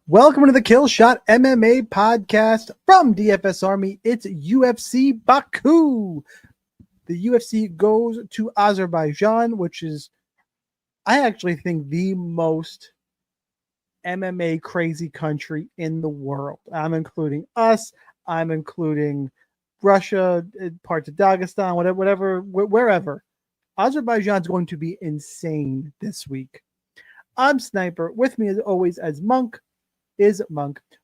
Welcome to the Killshot MMA podcast from DFS Army. It's UFC Baku. The UFC goes to Azerbaijan, which is, I actually think, the most MMA crazy country in the world. I'm including us. I'm including Russia, parts of Dagestan, wherever. Azerbaijan's going to be insane this week. I'm Sniper. With me, as always, as Monk.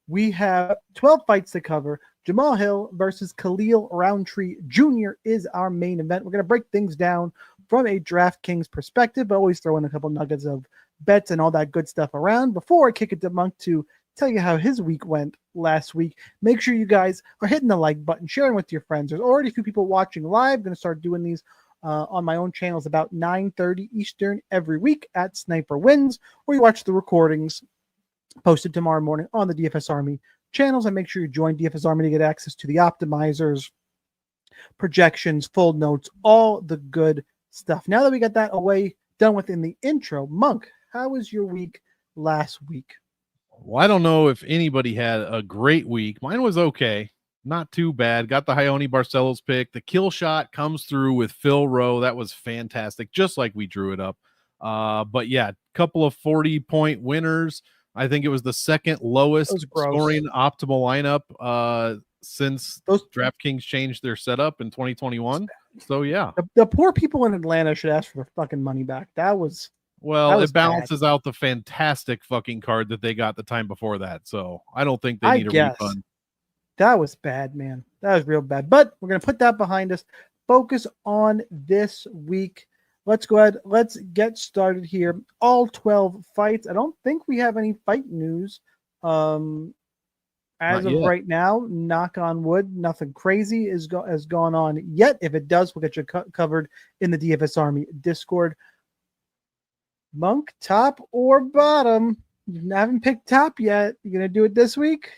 We have 12 fights to cover. Jamal Hill versus Khalil Roundtree Jr. is our main event. We're going to break things down from a DraftKings perspective, but always throw in a couple nuggets of bets and all that good stuff around. Before I kick it to Monk to tell you how his week went last week, make sure you guys are hitting the like button, sharing with your friends. There's already a few people watching live. I'm going to start doing these on my own channels about 9:30 Eastern every week at Sniper Wins, or you watch the recordings posted tomorrow morning on the DFS Army channels. And make sure you join DFS Army to get access to the optimizers, projections, full notes, all the good stuff. Now that we got that done with in the intro, Monk, how was your week last week? Well, I don't know if anybody had a great week. Mine was okay. Not too bad. Got the Raoni Barcelos pick. The kill shot comes through with Phil Rowe. That was fantastic, just like we drew it up. But yeah, couple of 40-point winners. I think it was the second lowest scoring optimal lineup since DraftKings changed their setup in 2021. So yeah, the poor people in Atlanta should ask for their fucking money back. It balances out the fantastic fucking card that they got the time before that. So I don't think they need a refund. That was bad, man. That was real bad. But we're gonna put that behind us. Focus on this week. Let's go ahead. Let's get started here. All 12 fights. I don't think we have any fight news as of right now. Knock on wood. Nothing crazy has gone on yet. If it does, we'll get you covered in the DFS Army Discord. Monk, top or bottom? You haven't picked top yet. You gonna do it this week?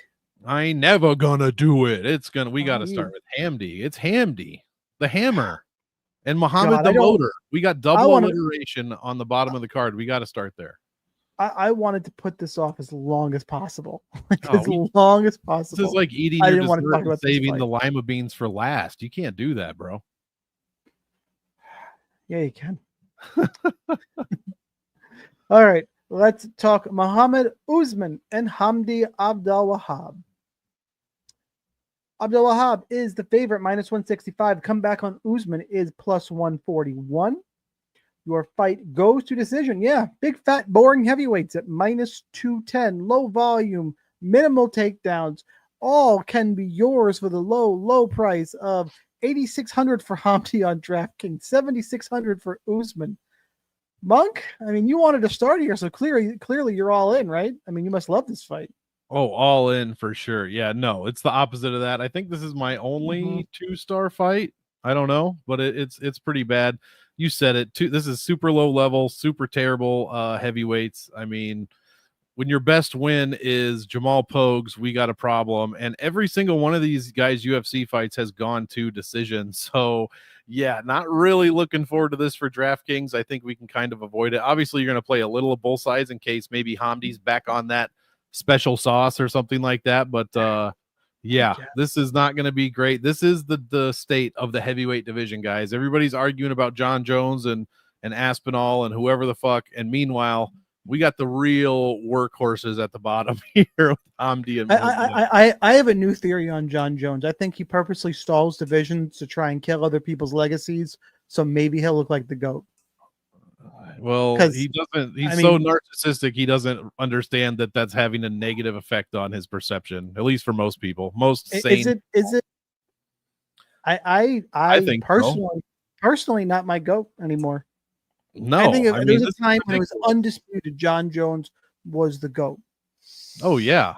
I ain't never gonna do it. We got to start with Hamdi. It's Hamdi, the hammer. And Muhammad the motor. We got double alliteration on the bottom of the card. We got to start there. I wanted to put this off as long as possible. Long as possible. This is like eating your dessert and saving the lima beans for last. You can't do that, bro. Yeah, you can. All right. Let's talk Muhammad Usman and Hamdi Abdel-Wahab. Abdel-Wahab is the favorite, -165. Comeback on Usman is +141. Your fight goes to decision. Yeah, big, fat, boring heavyweights at -210. Low volume, minimal takedowns. All can be yours for the low price of $8,600 for Hamdi on DraftKings, $7,600 for Usman. Monk, I mean, you wanted to start here, so clearly you're all in, right? I mean, you must love this fight. Oh, all in for sure. Yeah, no, it's the opposite of that. I think this is my only 2-star fight. I don't know, but it's pretty bad. You said it too. This is super low level, super terrible heavyweights. I mean, when your best win is Jamal Pogues, we got a problem. And every single one of these guys' UFC fights has gone to decision. So yeah, not really looking forward to this for DraftKings. I think we can kind of avoid it. Obviously, you're going to play a little of both sides in case maybe Hamdi's back on that special sauce or something like that. But yeah, this is not going to be great. This is the state of the heavyweight division, guys. Everybody's arguing about John Jones and Aspinall and whoever the fuck. And meanwhile, we got the real workhorses at the bottom here with Hamdi and I have a new theory on John Jones. I think he purposely stalls divisions to try and kill other people's legacies. So maybe he'll look like the GOAT. Well, he doesn't. He's so narcissistic. He doesn't understand that that's having a negative effect on his perception. At least for most people, most sane. Is it? I think personally not my GOAT anymore. No, I think there was a time when it was undisputed. John Jones was the GOAT. Oh yeah,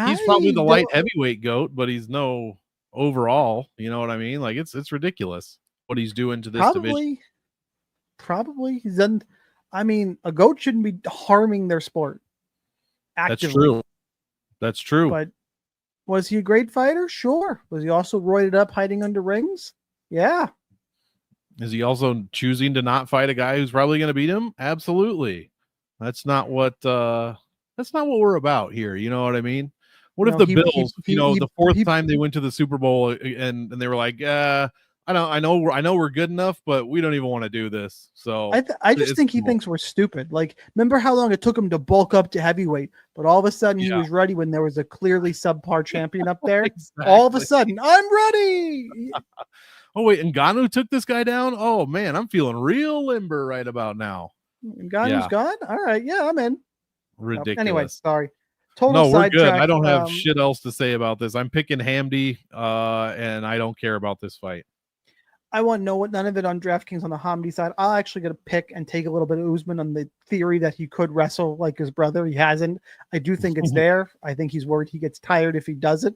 he's probably the light heavyweight GOAT, but he's no overall. You know what I mean? Like it's ridiculous what he's doing to this division. Probably he's done. I mean, a GOAT shouldn't be harming their sport actively. That's true. But was he a great fighter? Sure. Was he also roided up, hiding under rings? Yeah. Is he also choosing to not fight a guy who's probably going to beat him? Absolutely. That's not what That's not what we're about here. You know what I mean? What if No, the he- Bills, he- the fourth he- time they went to the Super Bowl and they were like, I know we're good enough, but we don't even want to do this. So I just it's think he cool. thinks we're stupid. Like, remember how long it took him to bulk up to heavyweight, but all of a sudden he was ready when there was a clearly subpar champion up there. Exactly. All of a sudden, I'm ready. Oh wait, Ngannou took this guy down. Oh man, I'm feeling real limber right about now. Ngannou's gone. All right, yeah, I'm in. Ridiculous. Anyway, sorry. Total No, we're good. sidetrack. I don't have shit else to say about this. I'm picking Hamdi, and I don't care about this fight. I want none of it on DraftKings on the Hamdi side. I'll actually get a pick and take a little bit of Usman on the theory that he could wrestle like his brother. He hasn't. I do think it's there. I think he's worried he gets tired if he does it,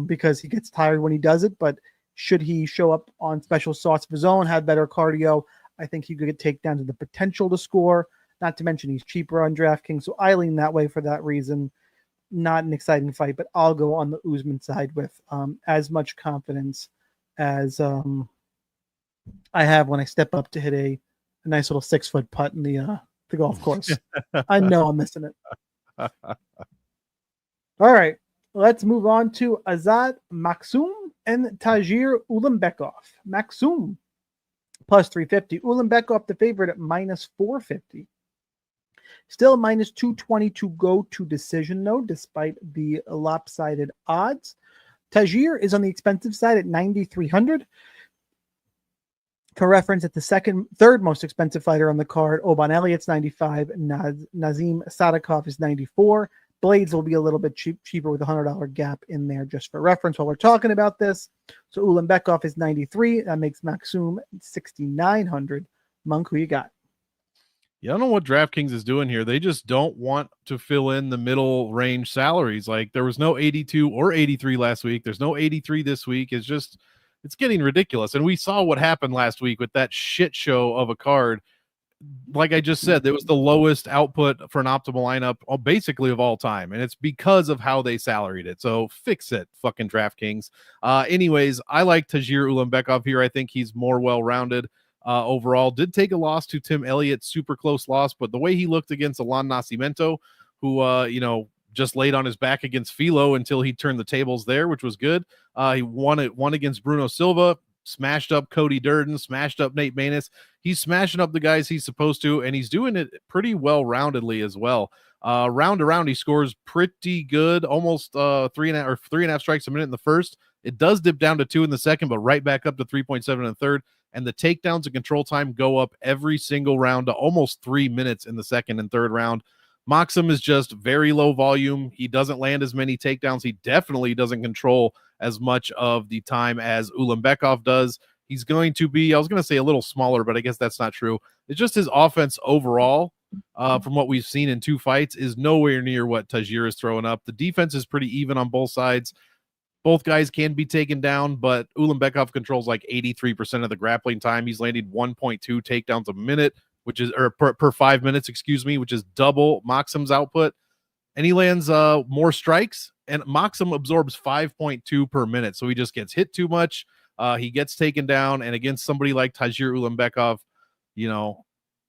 because he gets tired when he does it. But should he show up on special sauce of his own, have better cardio, I think he could get takedowns with the potential to score. Not to mention he's cheaper on DraftKings, so I lean that way for that reason. Not an exciting fight, but I'll go on the Usman side with as much confidence as I have when I step up to hit a nice little 6-foot putt in the golf course. I know I'm missing it. All right, let's move on to Azad Maxum and Tagir Ulanbekov. Maxum plus 350. Ulanbekov the favorite at minus 450. Still minus 220 to go to decision, though, despite the lopsided odds. Tagir is on the expensive side at 9,300. For reference, at the third most expensive fighter on the card, Oban Elliott's 95, Nazim Satakov is 94. Blades will be a little bit cheaper with a $100 gap in there just for reference while we're talking about this. So Ulanbekov is 93. That makes Maxum 6,900. Monk, who you got? Yeah, I don't know what DraftKings is doing here. They just don't want to fill in the middle range salaries. Like there was no 82 or 83 last week. There's no 83 this week. It's getting ridiculous. And we saw what happened last week with that shit show of a card. Like I just said, it was the lowest output for an optimal lineup basically of all time. And it's because of how they salaried it. So fix it, fucking DraftKings. Anyways, I like Tagir Ulanbekov here. I think he's more well-rounded. Overall, did take a loss to Tim Elliott, super close loss, but the way he looked against Alan Nascimento, who just laid on his back against Filo until he turned the tables there, which was good. He won against Bruno Silva, smashed up Cody Durden, smashed up Nate Maness. He's smashing up the guys he's supposed to, and he's doing it pretty well-roundedly as well. Round to round, he scores pretty good, almost 3.5 strikes a minute in the first. It does dip down to 2 in the second, but right back up to 3.7 in the third. And the takedowns and control time go up every single round to almost 3 minutes in the second and third round. Maxum is just very low volume. He doesn't land as many takedowns. He definitely doesn't control as much of the time as Ulanbekov does. He's going to be, I was going to say a little smaller, but I guess that's not true. It's just his offense overall, from what we've seen in 2 fights, is nowhere near what Tagir is throwing up. The defense is pretty even on both sides. Both guys can be taken down, but Ulanbekov controls like 83% of the grappling time. He's landed 1.2 takedowns a minute, which is per 5 minutes, which is double Maxum's output. And he lands more strikes, and Maxum absorbs 5.2 per minute. So he just gets hit too much. He gets taken down, and against somebody like Tagir Ulanbekov,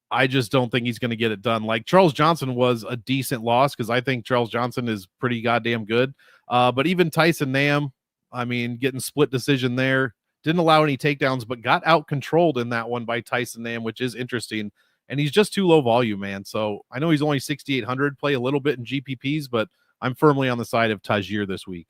I just don't think he's going to get it done. Like Charles Johnson was a decent loss because I think Charles Johnson is pretty goddamn good. But even Tyson Nam, I mean, getting split decision there, didn't allow any takedowns, but got out controlled in that one by Tyson Nam, which is interesting. And he's just too low volume, man. So I know he's only 6,800, play a little bit in GPPs, but I'm firmly on the side of Tagir this week.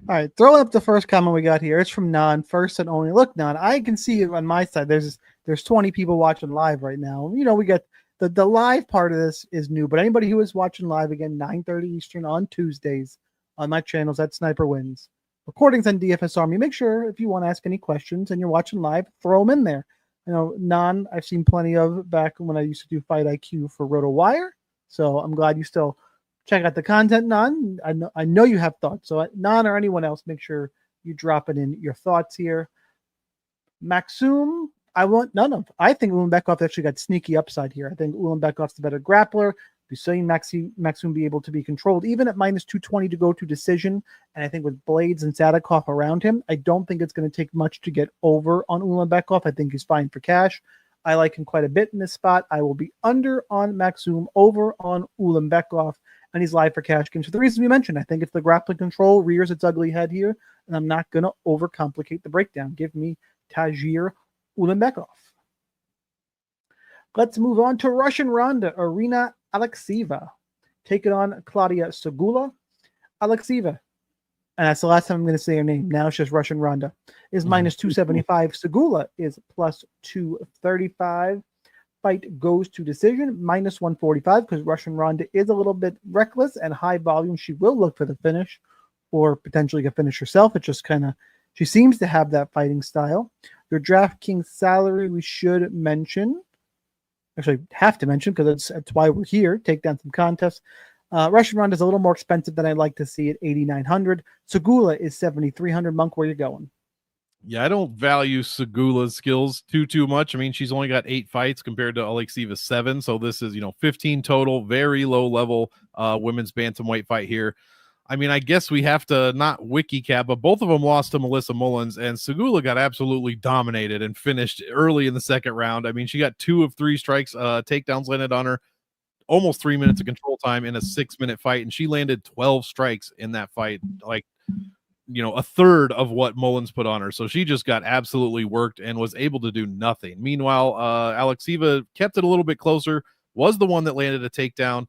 All right, throwing up the first comment we got here. It's from Nan, first and only. Look, Nan, I can see it on my side. There's 20 people watching live right now. We get the live part of this is new, but anybody who is watching live, again, 9:30 Eastern on Tuesdays on my channels at Sniper Wins. Recordings on DFS Army. Make sure if you want to ask any questions and you're watching live, throw them in there. Nan, I've seen plenty of back when I used to do Fight IQ for RotoWire. So I'm glad you still check out the content, Nan. I know you have thoughts. So Nan or anyone else, make sure you drop it in your thoughts here. Maxum, I want none of. I think Ulanbekov actually got sneaky upside here. I think Ulanbekov's the better grappler. We've seen Maxum be able to be controlled, even at minus 220 to go to decision. And I think with Blades and Satakov around him, I don't think it's going to take much to get over on Ulanbekov. I think he's fine for cash. I like him quite a bit in this spot. I will be under on Maxum, over on Ulanbekov. and he's live for cash games for the reasons we mentioned. I think if the grappling control rears its ugly head here, and I'm not going to overcomplicate the breakdown. Give me Tagir Ulanbekov. Let's move on to Russian Ronda, Irina Alekseeva, taking on Claudia Sigula. Alekseeva, and that's the last time I'm going to say her name. Now it's just Russian Ronda, is minus 275. Sigula is plus 235. Fight goes to decision, minus 145, because Russian Ronda is a little bit reckless and high volume. She will look for the finish or potentially a finish herself. It just kind of, she seems to have that fighting style. Your DraftKings salary, we should mention, actually have to mention because that's why we're here, take down some contests. Russian Ronda is a little more expensive than I'd like to see at 8,900. Sigula is 7,300. Monk, where you going? Yeah, I don't value Sigula's skills too much. I mean, she's only got 8 fights compared to Alekseeva's 7. So this is, 15 total, very low level women's bantamweight fight here. I mean, I guess we have to not wiki cap, but both of them lost to Melissa Mullins, and Sigula got absolutely dominated and finished early in the second round. I mean, she got 2 of 3 strikes, takedowns landed on her, almost 3 minutes of control time in a 6-minute fight, and she landed 12 strikes in that fight, like, a third of what Mullins put on her. So she just got absolutely worked and was able to do nothing. Meanwhile, Alekseeva kept it a little bit closer, was the one that landed a takedown.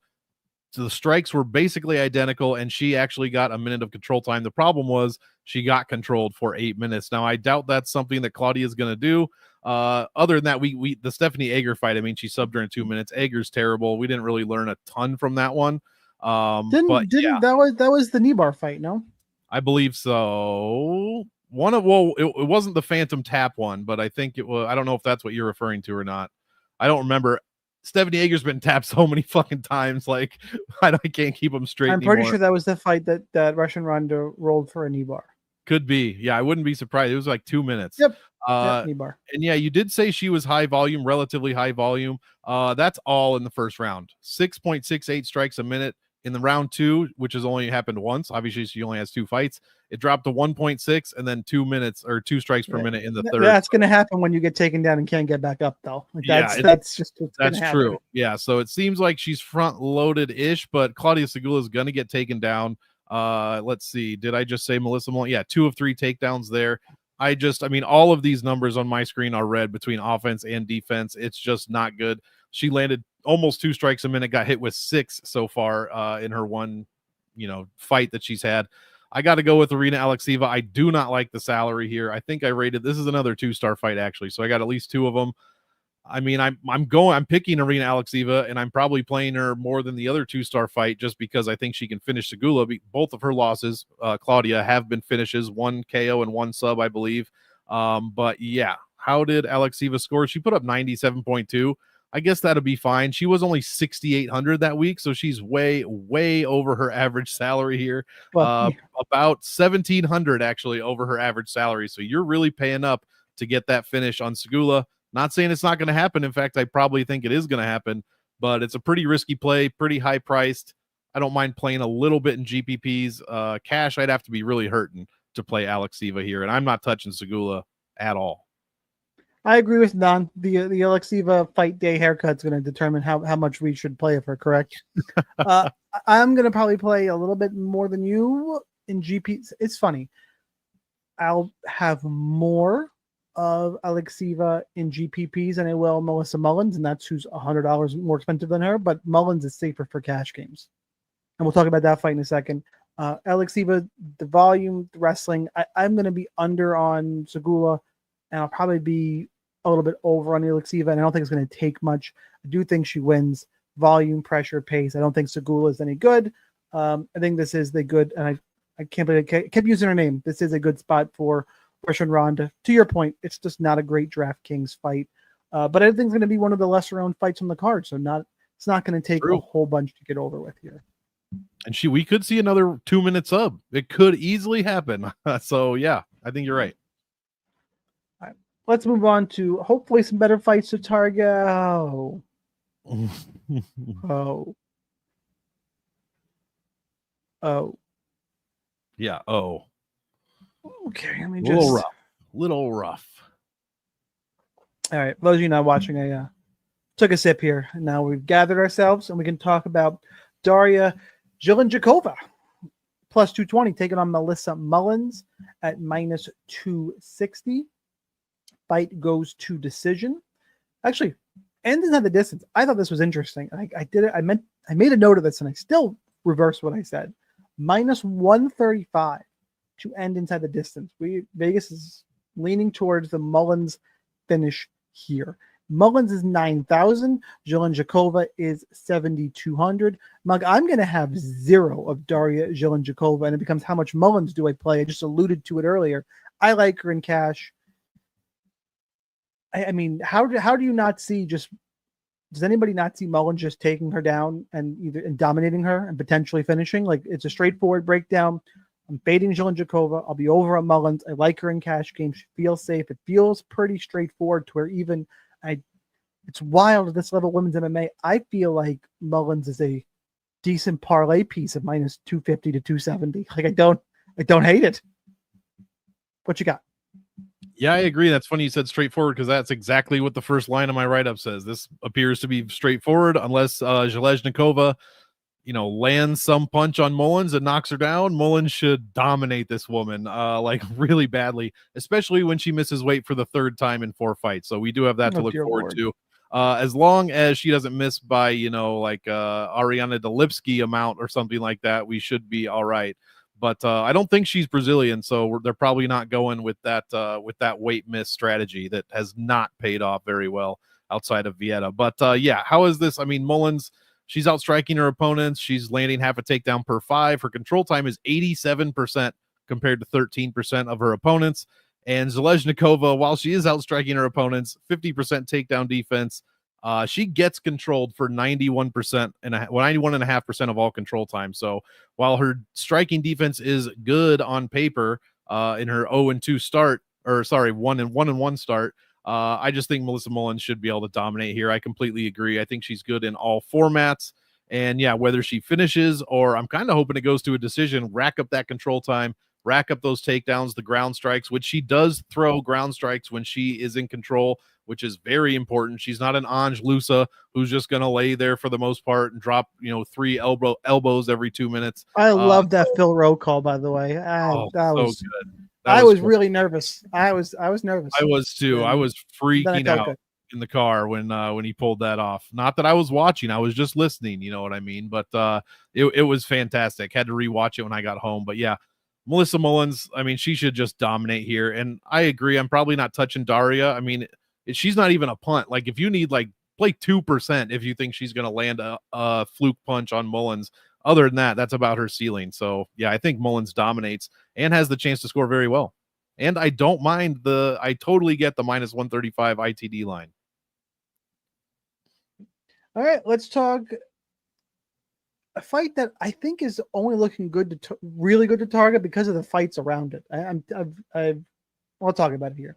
So the strikes were basically identical, and she actually got a minute of control time. The problem was she got controlled for 8 minutes. Now, I doubt that's something that Claudia is going to do. Other than that, the Stephanie Egger fight, I mean, she subbed her in 2 minutes. Egger's terrible. We didn't really learn a ton from that one. That was the Nibar fight, no? I believe so. It wasn't the Phantom Tap one, but I think it was. I don't know if that's what you're referring to or not. I don't remember. Stephanie Egger's been tapped so many fucking times, like I can't keep them straight. I'm pretty sure that was the fight that Russian Ronda rolled for a knee bar. Could be. Yeah, I wouldn't be surprised. It was like 2 minutes. Yep. Knee bar. And yeah, you did say she was high volume, relatively high volume. That's all in the first round. 6.68 strikes a minute. In the round 2, which has only happened once, obviously she only has 2 fights, it dropped to 1.6 and then 2 minutes or 2 strikes per minute in the third. That's going to happen when you get taken down and can't get back up, though. That's true. Yeah, so it seems like she's front loaded ish, but Claudia Sigula is going to get taken down. Let's see. Did I just say Melissa Mullins? Yeah, 2 of 3 takedowns there. I mean, all of these numbers on my screen are red between offense and defense. It's just not good. She landed almost 2 strikes a minute, got hit with 6 so far in her one, fight that she's had. I got to go with Irina Alekseeva. I do not like the salary here. I think I rated, this is another 2-star fight actually. So I got at least 2 of them. I mean, I'm picking Irina Alekseeva, and I'm probably playing her more than the other 2-star fight just because I think she can finish Sigula. Both of her losses, Claudia, have been finishes, 1 KO and 1 sub, I believe. But yeah, how did Alekseeva score? She put up 97.2. I guess that'll be fine. She was only 6,800 that week, so she's way over her average salary here. About 1,700 actually over her average salary. So you're really paying up to get that finish on Sigula. Not saying it's not going to happen. In fact, I probably think it is going to happen, but it's a pretty risky play, pretty high priced. I don't mind playing a little bit in GPPs. Cash, I'd have to be really hurting to play Alekseeva here, and I'm not touching Sigula at all. I agree with Don. The Alekseeva fight day haircut's going to determine how much we should play of her, correct? I'm going to probably play a little bit more than you in GPs. It's funny. I'll have more of Alekseeva in GPPs than I will Melissa Mullins, and that's who's $100 more expensive than her, but Mullins is safer for cash games. And we'll talk about that fight in a second. Alekseeva, the volume, the wrestling, I'm going to be under on Sigula, and I'll probably be a little bit over on Alekseeva, and I don't think it's going to take much. I do think she wins volume, pressure, pace. I don't think Sigula is any good. I think this is the good, and I can't believe I kept using her name. This is a good spot for Russian Ronda. To your point, it's just not a great DraftKings fight, but I think it's going to be one of the lesser-owned fights on the card, so it's not going to take a whole bunch to get over with here. And we could see another 2-minute sub. It could easily happen. So yeah, I think you're right. Let's move on to hopefully some better fights to target. Oh. Yeah. Oh. Okay. Let me Little rough. All right. For those of you not watching, I took a sip here. And now we've gathered ourselves and we can talk about Daria Jelinkova, plus 220, taking on Melissa Mullins at minus 260. Fight goes to decision. Actually, ends inside the distance. I thought this was interesting. I did it. I made a note of this, and I still reversed what I said. Minus 135 to end inside the distance. Vegas is leaning towards the Mullins finish here. Mullins is 9,000. Jelinkova is 7,200. Mug, I'm going to have 0 of Daria Jelinkova, and it becomes how much Mullins do I play? I just alluded to it earlier. I like her in cash. I mean, how do you not see just? Does anybody not see Mullins just taking her down and dominating her and potentially finishing? Like, it's a straightforward breakdown. I'm fading Jelinkova. I'll be over at Mullins. I like her in cash games. She feels safe. It feels pretty straightforward to where even it's wild at this level of women's MMA. I feel like Mullins is a decent parlay piece of minus 250 to 270. Like, I don't hate it. What you got? Yeah, I agree. That's funny you said straightforward, because that's exactly what the first line of my write-up says. This appears to be straightforward unless Jelinkova, lands some punch on Mullins and knocks her down. Mullins should dominate this woman like really badly, especially when she misses weight for the 3rd time in 4 fights. So we do have that to look forward to. As long as she doesn't miss by, Ariana Delipsky amount or something like that, we should be all right. But I don't think she's Brazilian, so they're probably not going with that weight miss strategy that has not paid off very well outside of Vieta. But yeah, how is this? I mean, Mullins, she's outstriking her opponents. She's landing half a takedown per 5. Her control time is 87% compared to 13% of her opponents. And Jelinkova, while she is outstriking her opponents, 50% takedown defense. She gets controlled for 91% and 91.5% of all control time. So while her striking defense is good on paper, in her 0-2 start, or sorry, 1-1 start, I just think Melissa Mullins should be able to dominate here. I completely agree. I think she's good in all formats. And yeah, whether she finishes or I'm kind of hoping it goes to a decision, rack up that control time, rack up those takedowns, the ground strikes, which she does throw ground strikes when she is in control, which is very important. She's not an Ange Lusa who's just going to lay there for the most part and drop, 3 elbows every 2 minutes. I love that Phil Rowe call, by the way. That was good. I was really nervous. I was nervous. I was too. I was freaking out in the car when he pulled that off. Not that I was watching, I was just listening, you know what I mean? But it was fantastic. Had to rewatch it when I got home. But yeah, Melissa Mullins, I mean, she should just dominate here. And I agree, I'm probably not touching Daria. I mean, she's not even a punt. Like, if you need, play 2% if you think she's going to land a fluke punch on Mullins. Other than that, that's about her ceiling. So yeah, I think Mullins dominates and has the chance to score very well. And I don't mind I totally get the minus 135 ITD line. All right, let's talk a fight that I think is only looking good really good to target because of the fights around it. I'll talk about it here.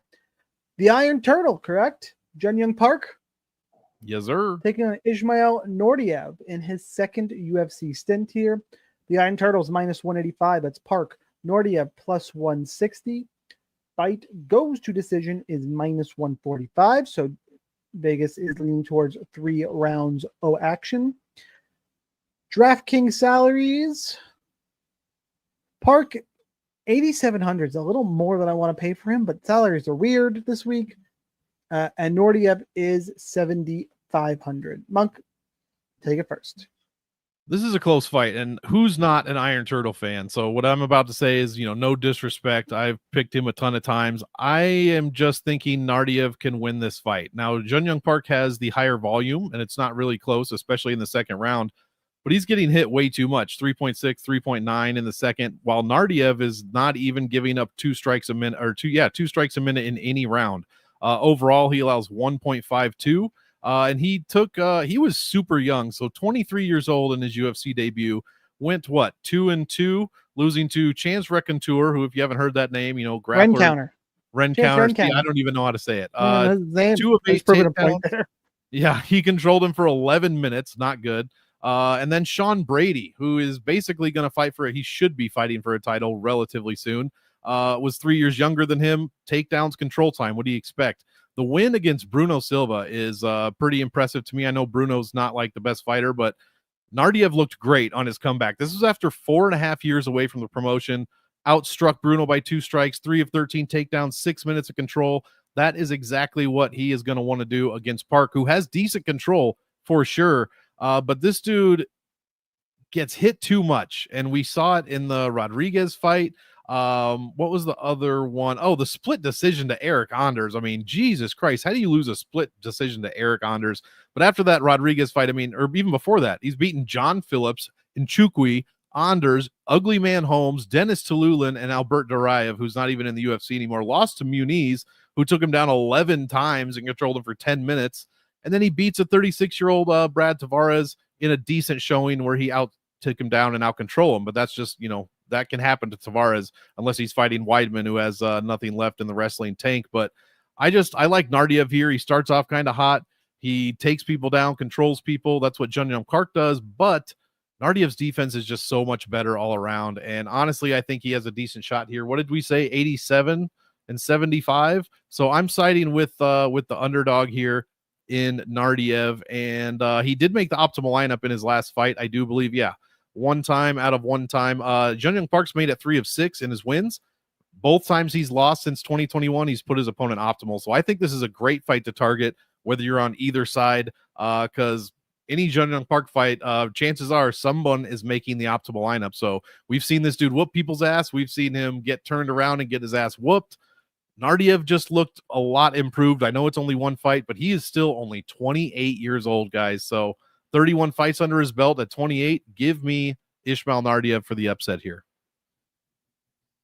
The Iron Turtle, correct? Jun Young Park? Yes, sir. Taking on Ismail Nardivv in his 2nd UFC stint here. The Iron Turtle's minus 185. That's Park. Nardivv plus 160. Fight goes to decision is minus 145. So Vegas is leaning towards 3 rounds of action. DraftKings salaries. Park 8,700 is a little more than I want to pay for him, but salaries are weird this week. And Nardivv is 7,500. Monk, take it first. This is a close fight, and who's not an Iron Turtle fan? So what I'm about to say is, no disrespect. I've picked him a ton of times. I am just thinking Nardivv can win this fight. Now, Jun Young Park has the higher volume, and it's not really close, especially in the 2nd round. But he's getting hit way too much, 3.6, 3.9 in the 2nd, while Nardivv is not even giving up 2 strikes a minute, or 2 strikes a minute in any round. Overall, he allows 1.52. And he was super young. So 23 years old in his UFC debut, went 2-2, losing to Chance Raconteur, who, if you haven't heard that name, grappler. Rencounter. I don't even know how to say it. 2 of 8 takedowns. Yeah, he controlled him for 11 minutes. Not good. And then Sean Brady, who is basically going to he should be fighting for a title relatively soon, was 3 years younger than him. Takedowns, control time. What do you expect? The win against Bruno Silva is pretty impressive to me. I know Bruno's not the best fighter, but Nardivv looked great on his comeback. This was after 4.5 years away from the promotion. Outstruck Bruno by 2 strikes, 3 of 13 takedowns, 6 minutes of control. That is exactly what he is going to want to do against Park, who has decent control for sure. But this dude gets hit too much, and we saw it in the Rodriguez fight. What was the other one? Oh, the split decision to Eric Anders. I mean, Jesus Christ, how do you lose a split decision to Eric Anders? But after that Rodriguez fight, I mean, or even before that, he's beaten John Phillips, Nchukwi, Anders, Ugly Man Holmes, Dennis Tululin, and Albert Duraev, who's not even in the UFC anymore. Lost to Muniz, who took him down 11 times and controlled him for 10 minutes. And then he beats a 36-year-old Brad Tavares in a decent showing where he took him down and out control him. But that's just, that can happen to Tavares unless he's fighting Weidman, who has nothing left in the wrestling tank. But I like Nardivv here. He starts off kind of hot. He takes people down, controls people. That's what Jun Young Park does. But Nardiv's defense is just so much better all around. And honestly, I think he has a decent shot here. What did we say? 87 and 75. So I'm siding with the underdog here in Nardivv. And he did make the optimal lineup in his last fight, I do believe. Yeah. One time out of one time. Jun Young Park's made it 3 of 6 in his wins. Both times he's lost since 2021, he's put his opponent optimal. So I think this is a great fight to target, whether you're on either side, because any Jun Young Park fight, chances are someone is making the optimal lineup. So we've seen this dude whoop people's ass. We've seen him get turned around and get his ass whooped. Nardivv just looked a lot improved. I know it's only one fight, but he is still only 28 years old, guys. So 31 fights under his belt at 28. Give me Ismail Nardivv for the upset here.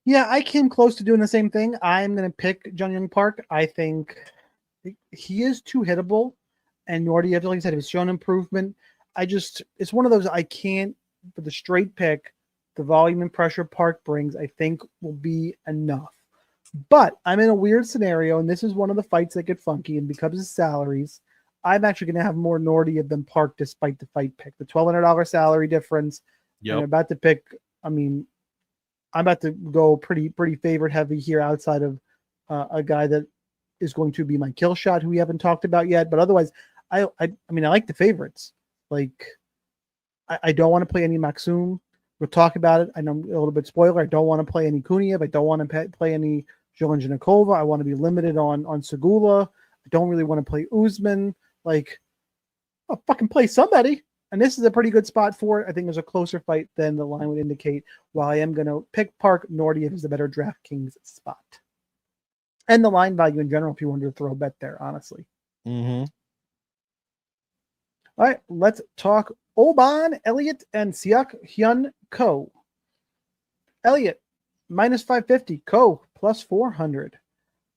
Yeah, I came close to doing the same thing. I'm going to pick Jun Young Park. I think he is too hittable, and Nardivv, like I said, has shown improvement. It's one of those I can't, for the straight pick, the volume and pressure Park brings, I think will be enough. But I'm in a weird scenario, and this is one of the fights that get funky, and because of salaries, I'm actually going to have more Nardivv than Park despite the fight pick. The $1,200 salary difference. Yep. I'm about to pick, I'm about to go pretty favorite heavy here outside of a guy that is going to be my kill shot, who we haven't talked about yet. But otherwise, I like the favorites. Like, I don't want to play any Maxum. We'll talk about it. I know a little bit spoiler. I don't want to play any Kuniev. I don't want to play any Zelenjanakova. I want to be limited on Sigula. I don't really want to play Usuzman. Like, I'll fucking play somebody. And this is a pretty good spot for it. I think there's a closer fight than the line would indicate. While I am going to pick Park, Nardivv is the better DraftKings spot. And the line value in general, if you wanted to throw a bet there, honestly. Mm-hmm. All right, let's talk Oban, Elliot, and Seok Hyun Ko. Elliot, minus 550. Ko, plus 400.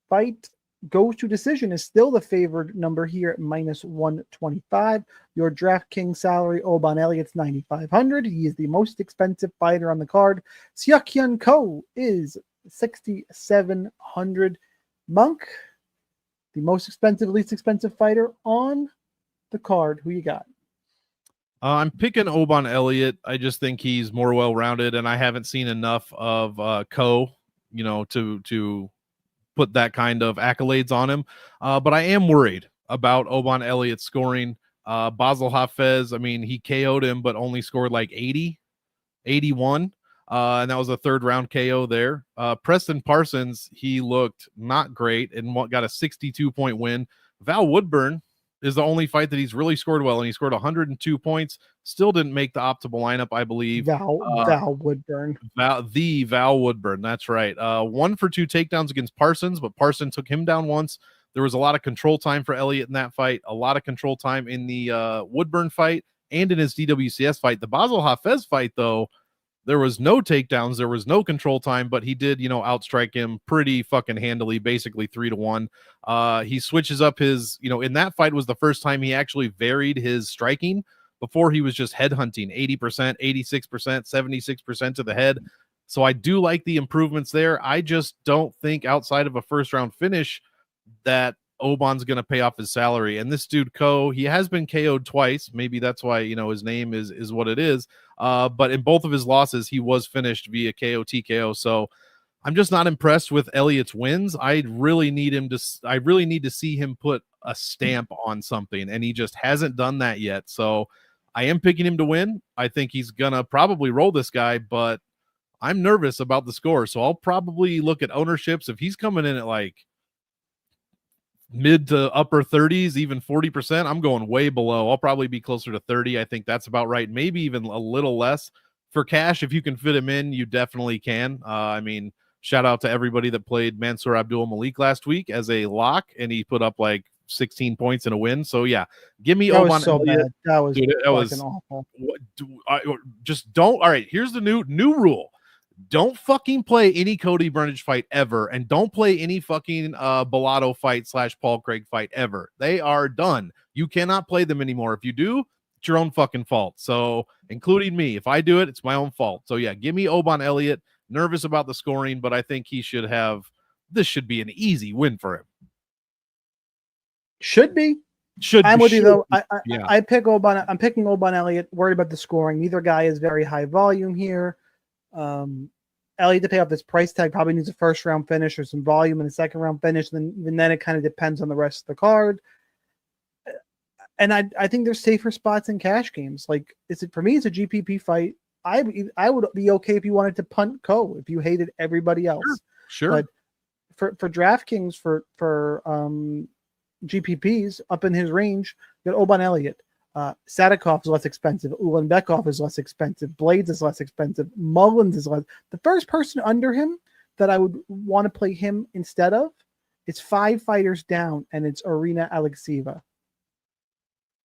Fight goes to decision is still the favored number here at minus 125. Your DraftKings salary, Oban Elliott's 9,500. He is the most expensive fighter on the card. Seok Hyun Ko is 6,700. Monk, the most expensive, least expensive fighter on the card. Who you got? I'm picking Oban Elliott. I just think he's more well-rounded, and I haven't seen enough of Ko, to put that kind of accolades on him. But I am worried about Oban Elliott scoring. Basel Hafez, he KO'd him, but only scored like 80, 81. And that was a 3rd round KO there. Preston Parsons, he looked not great and got a 62-point win. Val Woodburn is the only fight that he's really scored well, and he scored 102 points. Still didn't make the optimal lineup, I believe. Val Woodburn. Val Woodburn, that's right. 1 for 2 takedowns against Parsons, but Parsons took him down once. There was a lot of control time for Elliott in that fight, a lot of control time in the Woodburn fight and in his DWCS fight. The Basel Hafez fight, though, there was no takedowns, there was no control time, but he did, outstrike him pretty fucking handily, basically 3-1. He switches up his, in that fight was the first time he actually varied his striking. Before he was just headhunting 80%, 86%, 76% to the head. So I do like the improvements there. I just don't think outside of a 1st round finish that Oban's going to pay off his salary. And this dude, Ko, he has been KO'd twice. Maybe that's why, his name is what it is. But in both of his losses, he was finished via KO, TKO. So I'm just not impressed with Elliott's wins. I really need to see him put a stamp on something, and he just hasn't done that yet. So I am picking him to win. I think he's gonna probably roll this guy, but I'm nervous about the score. So I'll probably look at ownerships. If he's coming in at like mid to upper 30s, even 40%, I'm going way below. I'll probably be closer to 30. I think that's about right. Maybe even a little less. For cash, if you can fit him in, you definitely can. I mean, shout out to everybody that played Mansour Abdul Malik last week as a lock, and he put up like 16 points in a win. So yeah, give me That Oban was so Elliott. bad. That was Dude, that was awful. Just don't. All right, here's the new rule. Don't fucking play any Cody Burnage fight ever, and don't play any fucking Bellato fight / Paul Craig fight ever. They are done. You cannot play them anymore. If you do, it's your own fucking fault. So, including me, if I do it, it's my own fault. So yeah, give me Oban Elliott. Nervous about the scoring, but I think he should have. This should be an easy win for him. Should be. I'm with you though. I pick Oban. I'm picking Oban Elliott. Worried about the scoring. Neither guy is very high volume here. Elliott to pay off this price tag probably needs a first round finish or some volume in the second round finish. And then it kind of depends on the rest of the card. And I think there's safer spots in cash games. Like, for me, it's a GPP fight. I would be okay if you wanted to punt Co. if you hated everybody else. Sure. But for DraftKings for GPPs up in his range, you got Oban Elliott. Satakov is less expensive. Ulanbekov is less expensive. Blades is less expensive. Mullins is less. The first person under him that I would want to play him instead of is 5 fighters down, and it's Arena Alexieva.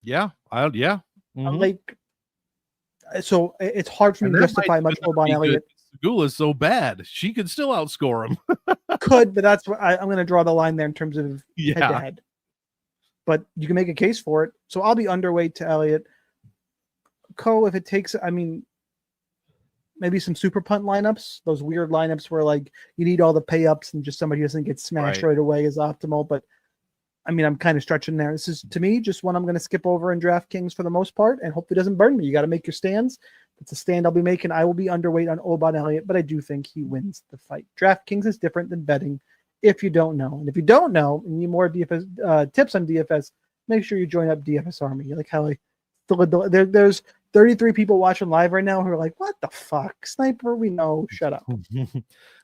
Yeah. Mm-hmm. Like, so it's hard for me to justify much Oban Elliott. Sigula is so bad. She could still outscore him. Could, but that's what I'm going to draw the line there in terms of head-to-head. But you can make a case for it. So I'll be underweight to Elliott. Co, if it takes, I mean, maybe some super punt lineups, those weird lineups where like you need all the pay ups and just somebody doesn't get smashed right away is optimal. But I mean, I'm kind of stretching there. This is, to me, just one I'm going to skip over in DraftKings for the most part and hope it doesn't burn me. You got to make your stands. It's a stand I'll be making. I will be underweight on Oban Elliott, but I do think he wins the fight. DraftKings is different than betting if you don't know. And if you don't know and you need more DFS tips on DFS, make sure you join up DFS Army. Like how there's 33 people watching live right now who are like, what the fuck? Sniper, we know. Shut up.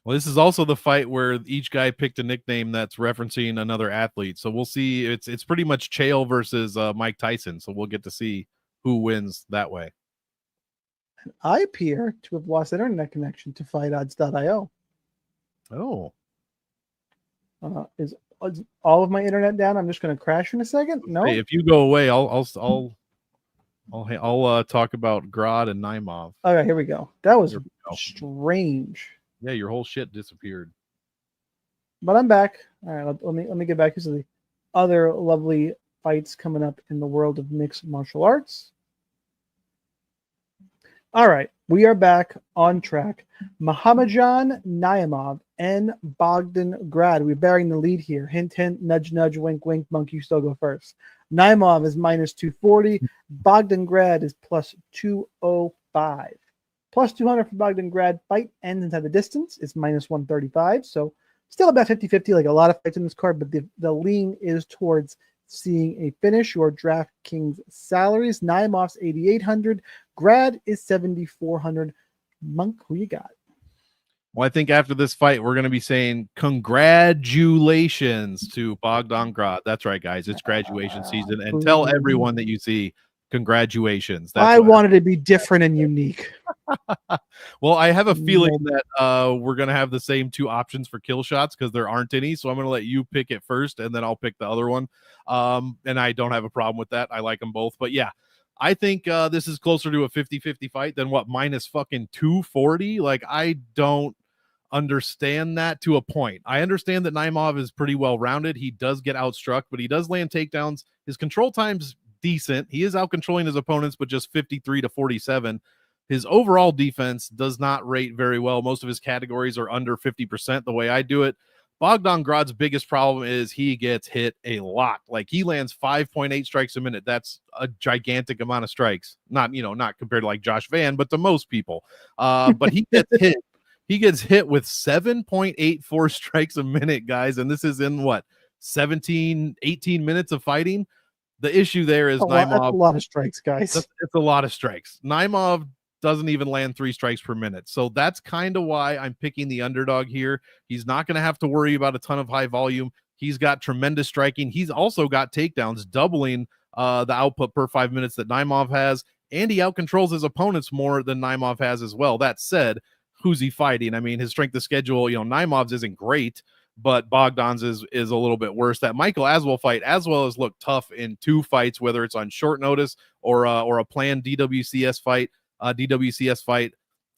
Well, this is also the fight where each guy picked a nickname that's referencing another athlete. So we'll see. It's pretty much Chael versus Mike Tyson. So we'll get to see who wins that way. I appear to have lost internet connection to fightodds.io. Oh. Is all of my internet down? I'm just going to crash in a second. No. Hey, if you go away, I'll talk about Grad and Nimov. All right, here we go. That was strange. Yeah, your whole shit disappeared. But I'm back. All right, let me get back to the other lovely fights coming up in the world of mixed martial arts. All right, we are back on track. Muhammadjan Nimov and Bogdan Grad. We're bearing the lead here. Hint, hint, nudge, nudge, wink, wink. Monk, you still go first. Nimov is minus 240. Bogdan Grad is plus 205. Plus 200 for Bogdan Grad. Fight ends inside the distance. It's minus 135. So still about 50-50, like a lot of fights in this card, but the lean is towards seeing a finish. Your DraftKings salaries. Nimov's 8,800. Grad is 7,400. Monk, who you got? Well, I think after this fight, we're going to be saying congratulations to Bogdan Grad. That's right, guys. It's graduation season. And tell everyone that you see congratulations. I wanted to be different and unique. Well, I have a feeling that we're going to have the same 2 options for kill shots because there aren't any. So I'm going to let you pick it first, and then I'll pick the other one. And I don't have a problem with that. I like them both. But yeah, I think this is closer to a 50-50 fight than what minus fucking 240. Like, I don't understand that to a point. I understand that Nimov is pretty well rounded. He does get outstruck, but he does land takedowns. His control time's decent. He is out controlling his opponents, but just 53-47. His overall defense does not rate very well. Most of his categories are under 50% the way I do it. Bogdan Grad's biggest problem is he gets hit a lot. Like, he lands 5.8 strikes a minute. That's a gigantic amount of strikes. Not compared to like Josh Van, but to most people. But he gets hit. He gets hit with 7.84 strikes a minute, guys. And this is in 17, 18 minutes of fighting. The issue there is That's a Nimov. lot of strikes, guys. It's a lot of strikes. Nimov doesn't even land 3 strikes per minute. So that's kind of why I'm picking the underdog here. He's not going to have to worry about a ton of high volume. He's got tremendous striking. He's also got takedowns, doubling the output per 5 minutes that Nimov has. And he outcontrols his opponents more than Nimov has as well. That said, who's he fighting? I mean, his strength of schedule, Nimov's isn't great, but Bogdan's is a little bit worse. That Michael Aswell fight, Aswell has looked tough in 2 fights, whether it's on short notice or a planned DWCS fight.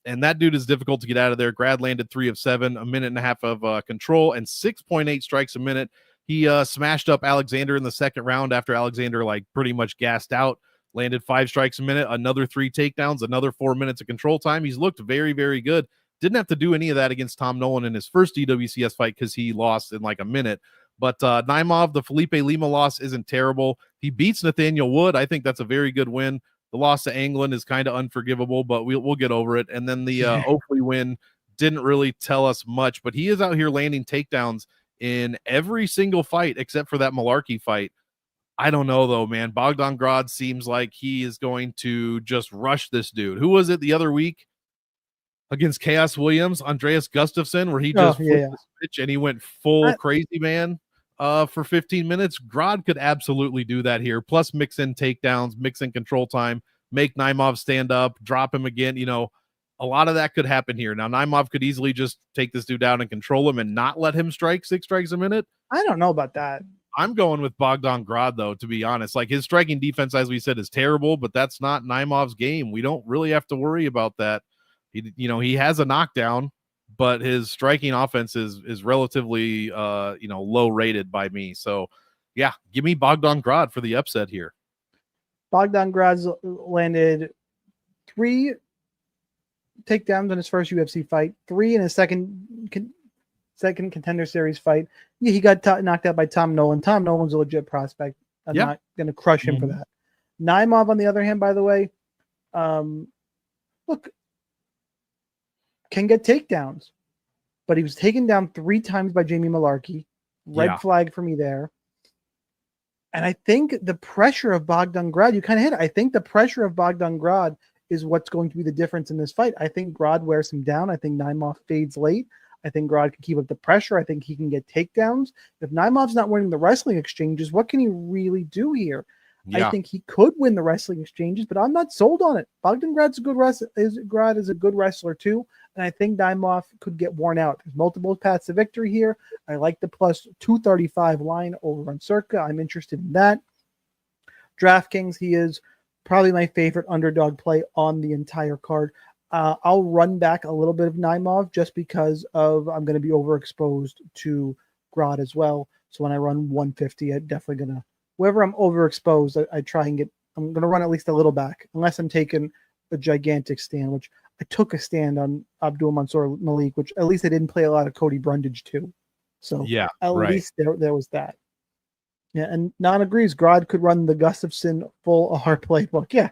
And that dude is difficult to get out of there. Grad landed 3 of 7, a minute and a half of control, and 6.8 strikes a minute. He smashed up Alexander in the second round after Alexander pretty much gassed out. Landed 5 strikes a minute, another 3 takedowns, another 4 minutes of control time. He's looked very, very good. Didn't have to do any of that against Tom Nolan in his first DWCS fight because he lost in a minute. But Nimov, the Felipe Lima loss isn't terrible. He beats Nathaniel Wood. I think that's a very good win. The loss to Anglin is kind of unforgivable, but we'll get over it. And then the Oakley win didn't really tell us much, but he is out here landing takedowns in every single fight except for that Malarkey fight. I don't know, though, man. Bogdan Grad seems like he is going to just rush this dude. Who was it the other week against Chaos Williams, Andreas Gustafsson, where he just flipped the switch and he went full crazy man for 15 minutes? Grad could absolutely do that here. Plus mix in takedowns, mix in control time, make Nimov stand up, drop him again. A lot of that could happen here. Now, Nimov could easily just take this dude down and control him and not let him strike 6 strikes a minute. I don't know about that. I'm going with Bogdan Grad, though, to be honest. His striking defense, as we said, is terrible, but that's not Nimov's game. We don't really have to worry about that. He has a knockdown, but his striking offense is relatively, low rated by me. So, yeah, give me Bogdan Grad for the upset here. Bogdan Grad's landed 3 takedowns in his first UFC fight, 3 in his second Contender Series fight. Yeah, he got knocked out by Tom Nolan. Tom Nolan's a legit prospect. I'm not going to crush him for that. Nimov, on the other hand, by the way, look, can get takedowns, but he was taken down 3 times by Jamie Malarkey. Red flag for me there. And I think the pressure of Bogdan Grad, you kind of hit it. I think the pressure of Bogdan Grad is what's going to be the difference in this fight. I think Grad wears him down. I think Nimov fades late. I think Grad can keep up the pressure. I think he can get takedowns. If Nimov's not winning the wrestling exchanges, what can he really do here? Yeah. I think he could win the wrestling exchanges, but I'm not sold on it. Bogdan Grad's a good wrestler. Grad is a good wrestler too, and I think Nimov could get worn out. There's multiple paths to victory here. I like the plus 235 line over on Circa. I'm interested in that. DraftKings, he is probably my favorite underdog play on the entire card. I'll run back a little bit of Nimov just because I'm going to be overexposed to Grad as well. So when I run 150, I'm definitely going to, wherever I'm overexposed, I try and I'm going to run at least a little back, unless I'm taking a gigantic stand, which I took a stand on Abdul Mansour Malik, which at least I didn't play a lot of Cody Brundage too. So at least there was that. Yeah, and Non agrees. Grad could run the Gustafsson full R playbook. Yeah.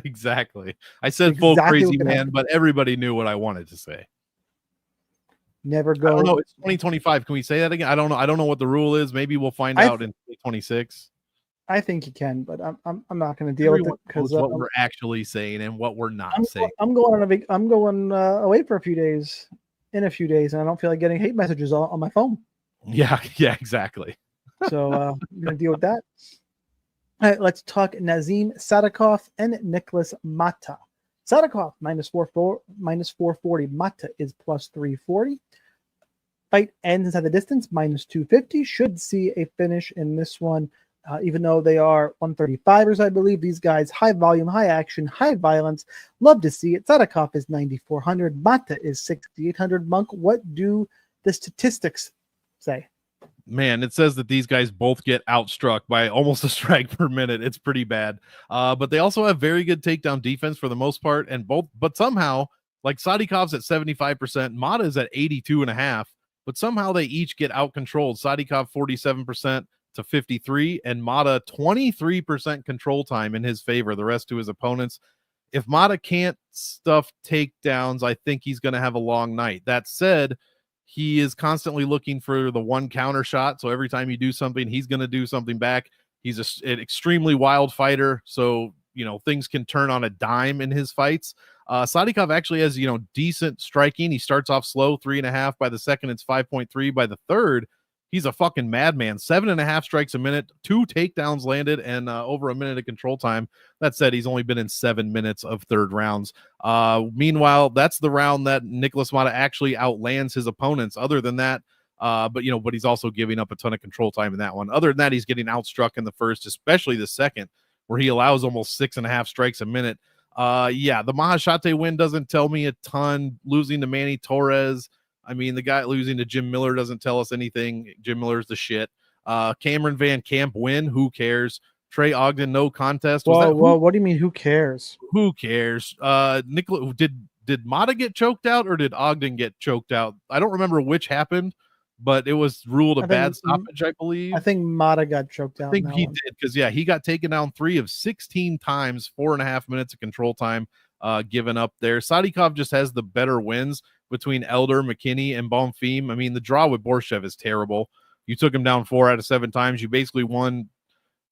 Exactly. I said full crazy man, but everybody knew what I wanted to say. Never go. I don't know. It's 2025. Can we say that again? I don't know. I don't know what the rule is. Maybe we'll find out in 2026. I think you can, but I'm not going to deal with it because what we're actually saying and what we're not saying. I'm going away for a few days. In a few days, and I don't feel like getting hate messages on my phone. Yeah, exactly. So I'm going to deal with that. All right, let's talk Nazim Satakov and Nicholas Mata. Satakov minus 440. Mata is plus 340. Fight ends inside the distance, minus 250. Should see a finish in this one, even though they are 135ers, I believe. These guys, high volume, high action, high violence. Love to see it. Satakov is 9,400. Mata is 6,800. Monk, what do the statistics say? Man, it says that these guys both get outstruck by almost a strike per minute. It's pretty bad. But they also have very good takedown defense for the most part. But somehow, like Sadikov's at 75%, Mata is at 82.5%. But somehow they each get out controlled. Sadikov 47% to 53%, and Mata 23% control time in his favor. The rest to his opponents. If Mata can't stuff takedowns, I think he's going to have a long night. That said, He is constantly looking for the one counter shot. So every time you do something, he's going to do something back. He's an extremely wild fighter. So, things can turn on a dime in his fights. Satakov actually has, decent striking. He starts off slow, 3.5. By the second, it's 5.3. By the third, he's a fucking madman. 7.5 strikes a minute, 2 takedowns landed, and over a minute of control time. That said, he's only been in 7 minutes of third rounds. Meanwhile, that's the round that Nicholas Mata actually outlands his opponents. Other than that, but he's also giving up a ton of control time in that one. Other than that, he's getting outstruck in the first, especially the second, where he allows almost 6.5 strikes a minute. The Mahashate win doesn't tell me a ton. Losing to Manny Torres, the guy losing to Jim Miller doesn't tell us anything. Jim Miller's the shit. Cameron Van Camp win. Who cares? Trey Ogden, no contest. Well, what do you mean? Who cares? Who cares? Nicola, did Mata get choked out or did Ogden get choked out? I don't remember which happened, but it was ruled a bad stoppage, I believe. I think Mata got choked out. I think he did because he got taken down 3 of 16 times, 4.5 minutes of control time given up there. Satakov just has the better wins between Elder, McKinney, and Bonfim. The draw with Borshev is terrible. You took him down 4 out of 7 times. You basically won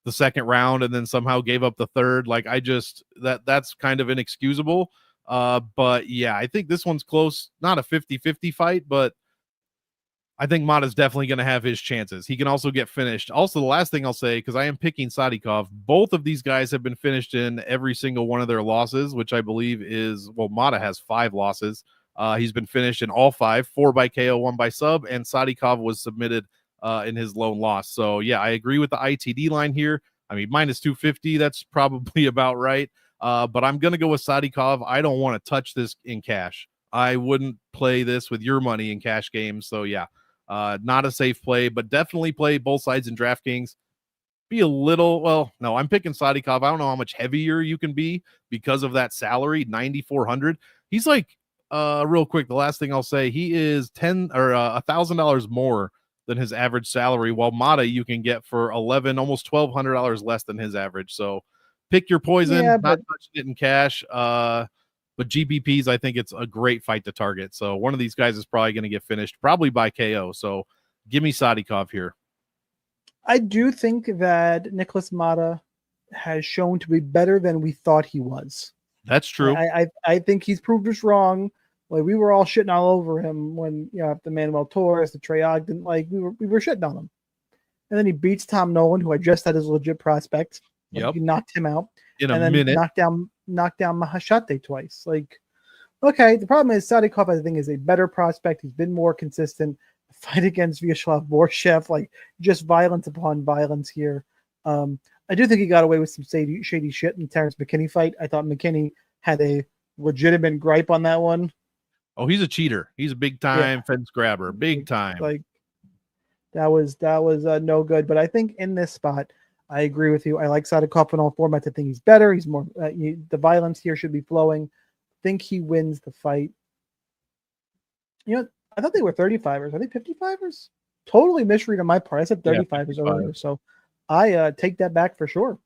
the second round and then somehow gave up the third. That's kind of inexcusable. But yeah, I think this one's close. Not a 50-50 fight, but I think Mata's definitely going to have his chances. He can also get finished. Also, the last thing I'll say, because I am picking Satakov, both of these guys have been finished in every single one of their losses, which I believe is, Mata has 5 losses. He's been finished in all 5, 4 by KO, 1 by sub, and Satakov was submitted in his lone loss. So yeah, I agree with the ITD line here. Minus 250, that's probably about right. But I'm going to go with Satakov. I don't want to touch this in cash. I wouldn't play this with your money in cash games. So yeah, not a safe play, but definitely play both sides in DraftKings. Be a little, no, I'm picking Satakov. I don't know how much heavier you can be because of that salary, 9,400. He's like, real quick, the last thing I'll say, he is $1,000 more than his average salary, while Mata you can get for almost $1,200 less than his average. So pick your poison, not touching it in cash. But GPPs, I think it's a great fight to target. So one of these guys is probably going to get finished, probably by KO. So give me Satakov here. I do think that Nicholas Mata has shown to be better than we thought he was. That's true. I think he's proved us wrong. We were all shitting all over him when the Manuel Torres, the Trey Ogden, we were shitting on him. And then he beats Tom Nolan, who I just had as a legit prospect. He knocked him out in a minute. Knocked down Mahashate twice. Okay, the problem is Satakov, I think, is a better prospect. He's been more consistent. The fight against Vyacheslav Borshev, just violence upon violence here. I do think he got away with some shady shit in the Terrence McKinney fight. I thought McKinney had a legitimate gripe on that one. Oh, he's a cheater. He's a big time fence grabber. Big time. That was no good. But I think in this spot, I agree with you. I like Satakov in all formats. I think he's better. He's more. The violence here should be flowing. I think he wins the fight. I thought they were 35ers. Are they 55ers? Totally misread on my part. I said 35ers earlier. So I take that back for sure.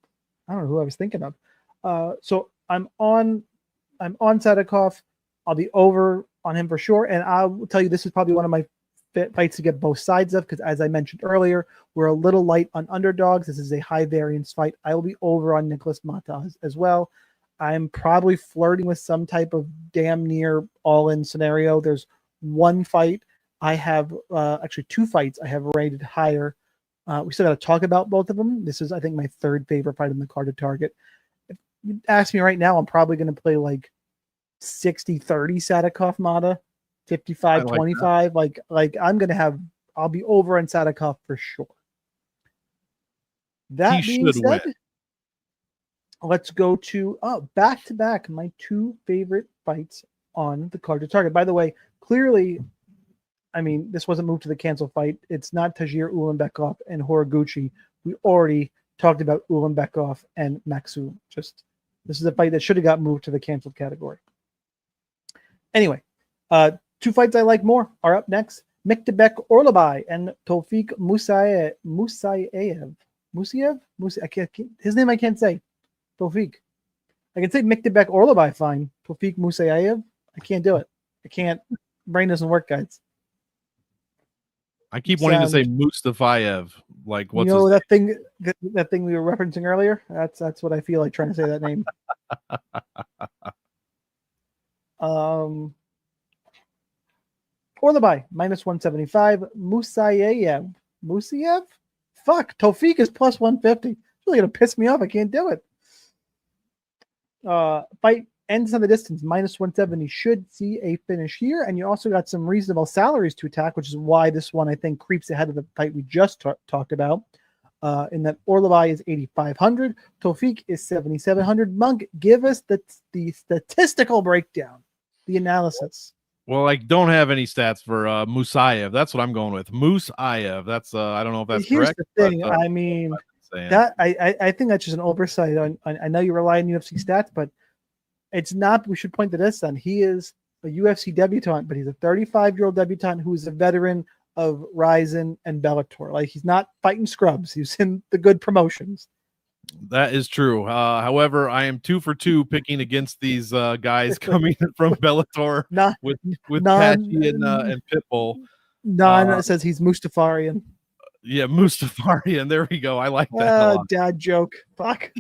I don't know who I was thinking of. So I'm on Satakov. I'll be over on him for sure. And I'll tell you, this is probably one of my fights to get both sides of, because as I mentioned earlier, we're a little light on underdogs. This is a high variance fight. I will be over on Nicholas Mata as well. I'm probably flirting with some type of damn near all-in scenario. There's one fight I have, actually 2 fights I have rated higher. We still got to talk about both of them. This is, I think, my 3rd favorite fight in the card to target. If you ask me right now, I'm probably going to play 60-30 Satakov Mata, 55-25. I'll be over on Satakov for sure. That being said, let's go to back to back my 2 favorite fights on the card to target. By the way, clearly, this wasn't moved to the cancel fight. It's not Tajir Ulanbekov and Horiguchi. We already talked about Ulanbekov and Maxum. This is a fight that should have got moved to the canceled category. Anyway, 2 fights I like more are up next. Miktabek Orlabai and Tofik Musayv. His name I can't say. Tofik. I can say Miktabek Orlabai fine. Tofik Musayv. I can't do it. I can't. Brain doesn't work, guys. I keep wanting to say Mustafayev. Like, what's that thing we were referencing earlier? That's what I feel like trying to say that name. Orabi -175. Musayv. Fuck. Tofik is +150. It's really gonna piss me off. I can't do it. Fight ends on the distance -170. Should see a finish here, and you also got some reasonable salaries to attack, which is why this one I think creeps ahead of the fight we just talked about. In that Orabi is 8,500, Tofik is 7,700. Monk, give us the statistical breakdown, the analysis. Well, I don't have any stats for Musayv. That's what I'm going with. Musayv. That's I don't know if that's Here's correct. Here's the thing. I mean, I think that's just an oversight. I know you rely on UFC stats, but it's not. We should point to this. He is a UFC debutant, but he's a 35-year-old debutant who is a veteran of Rizan and Bellator. Like, he's not fighting scrubs. He's in the good promotions. That is true. However, I am 2 for 2 picking against these guys coming from Bellator with Patchy and Pitbull. Says he's Mustafarian. Yeah, Mustafarian. There we go. I like that. Dad joke. Fuck.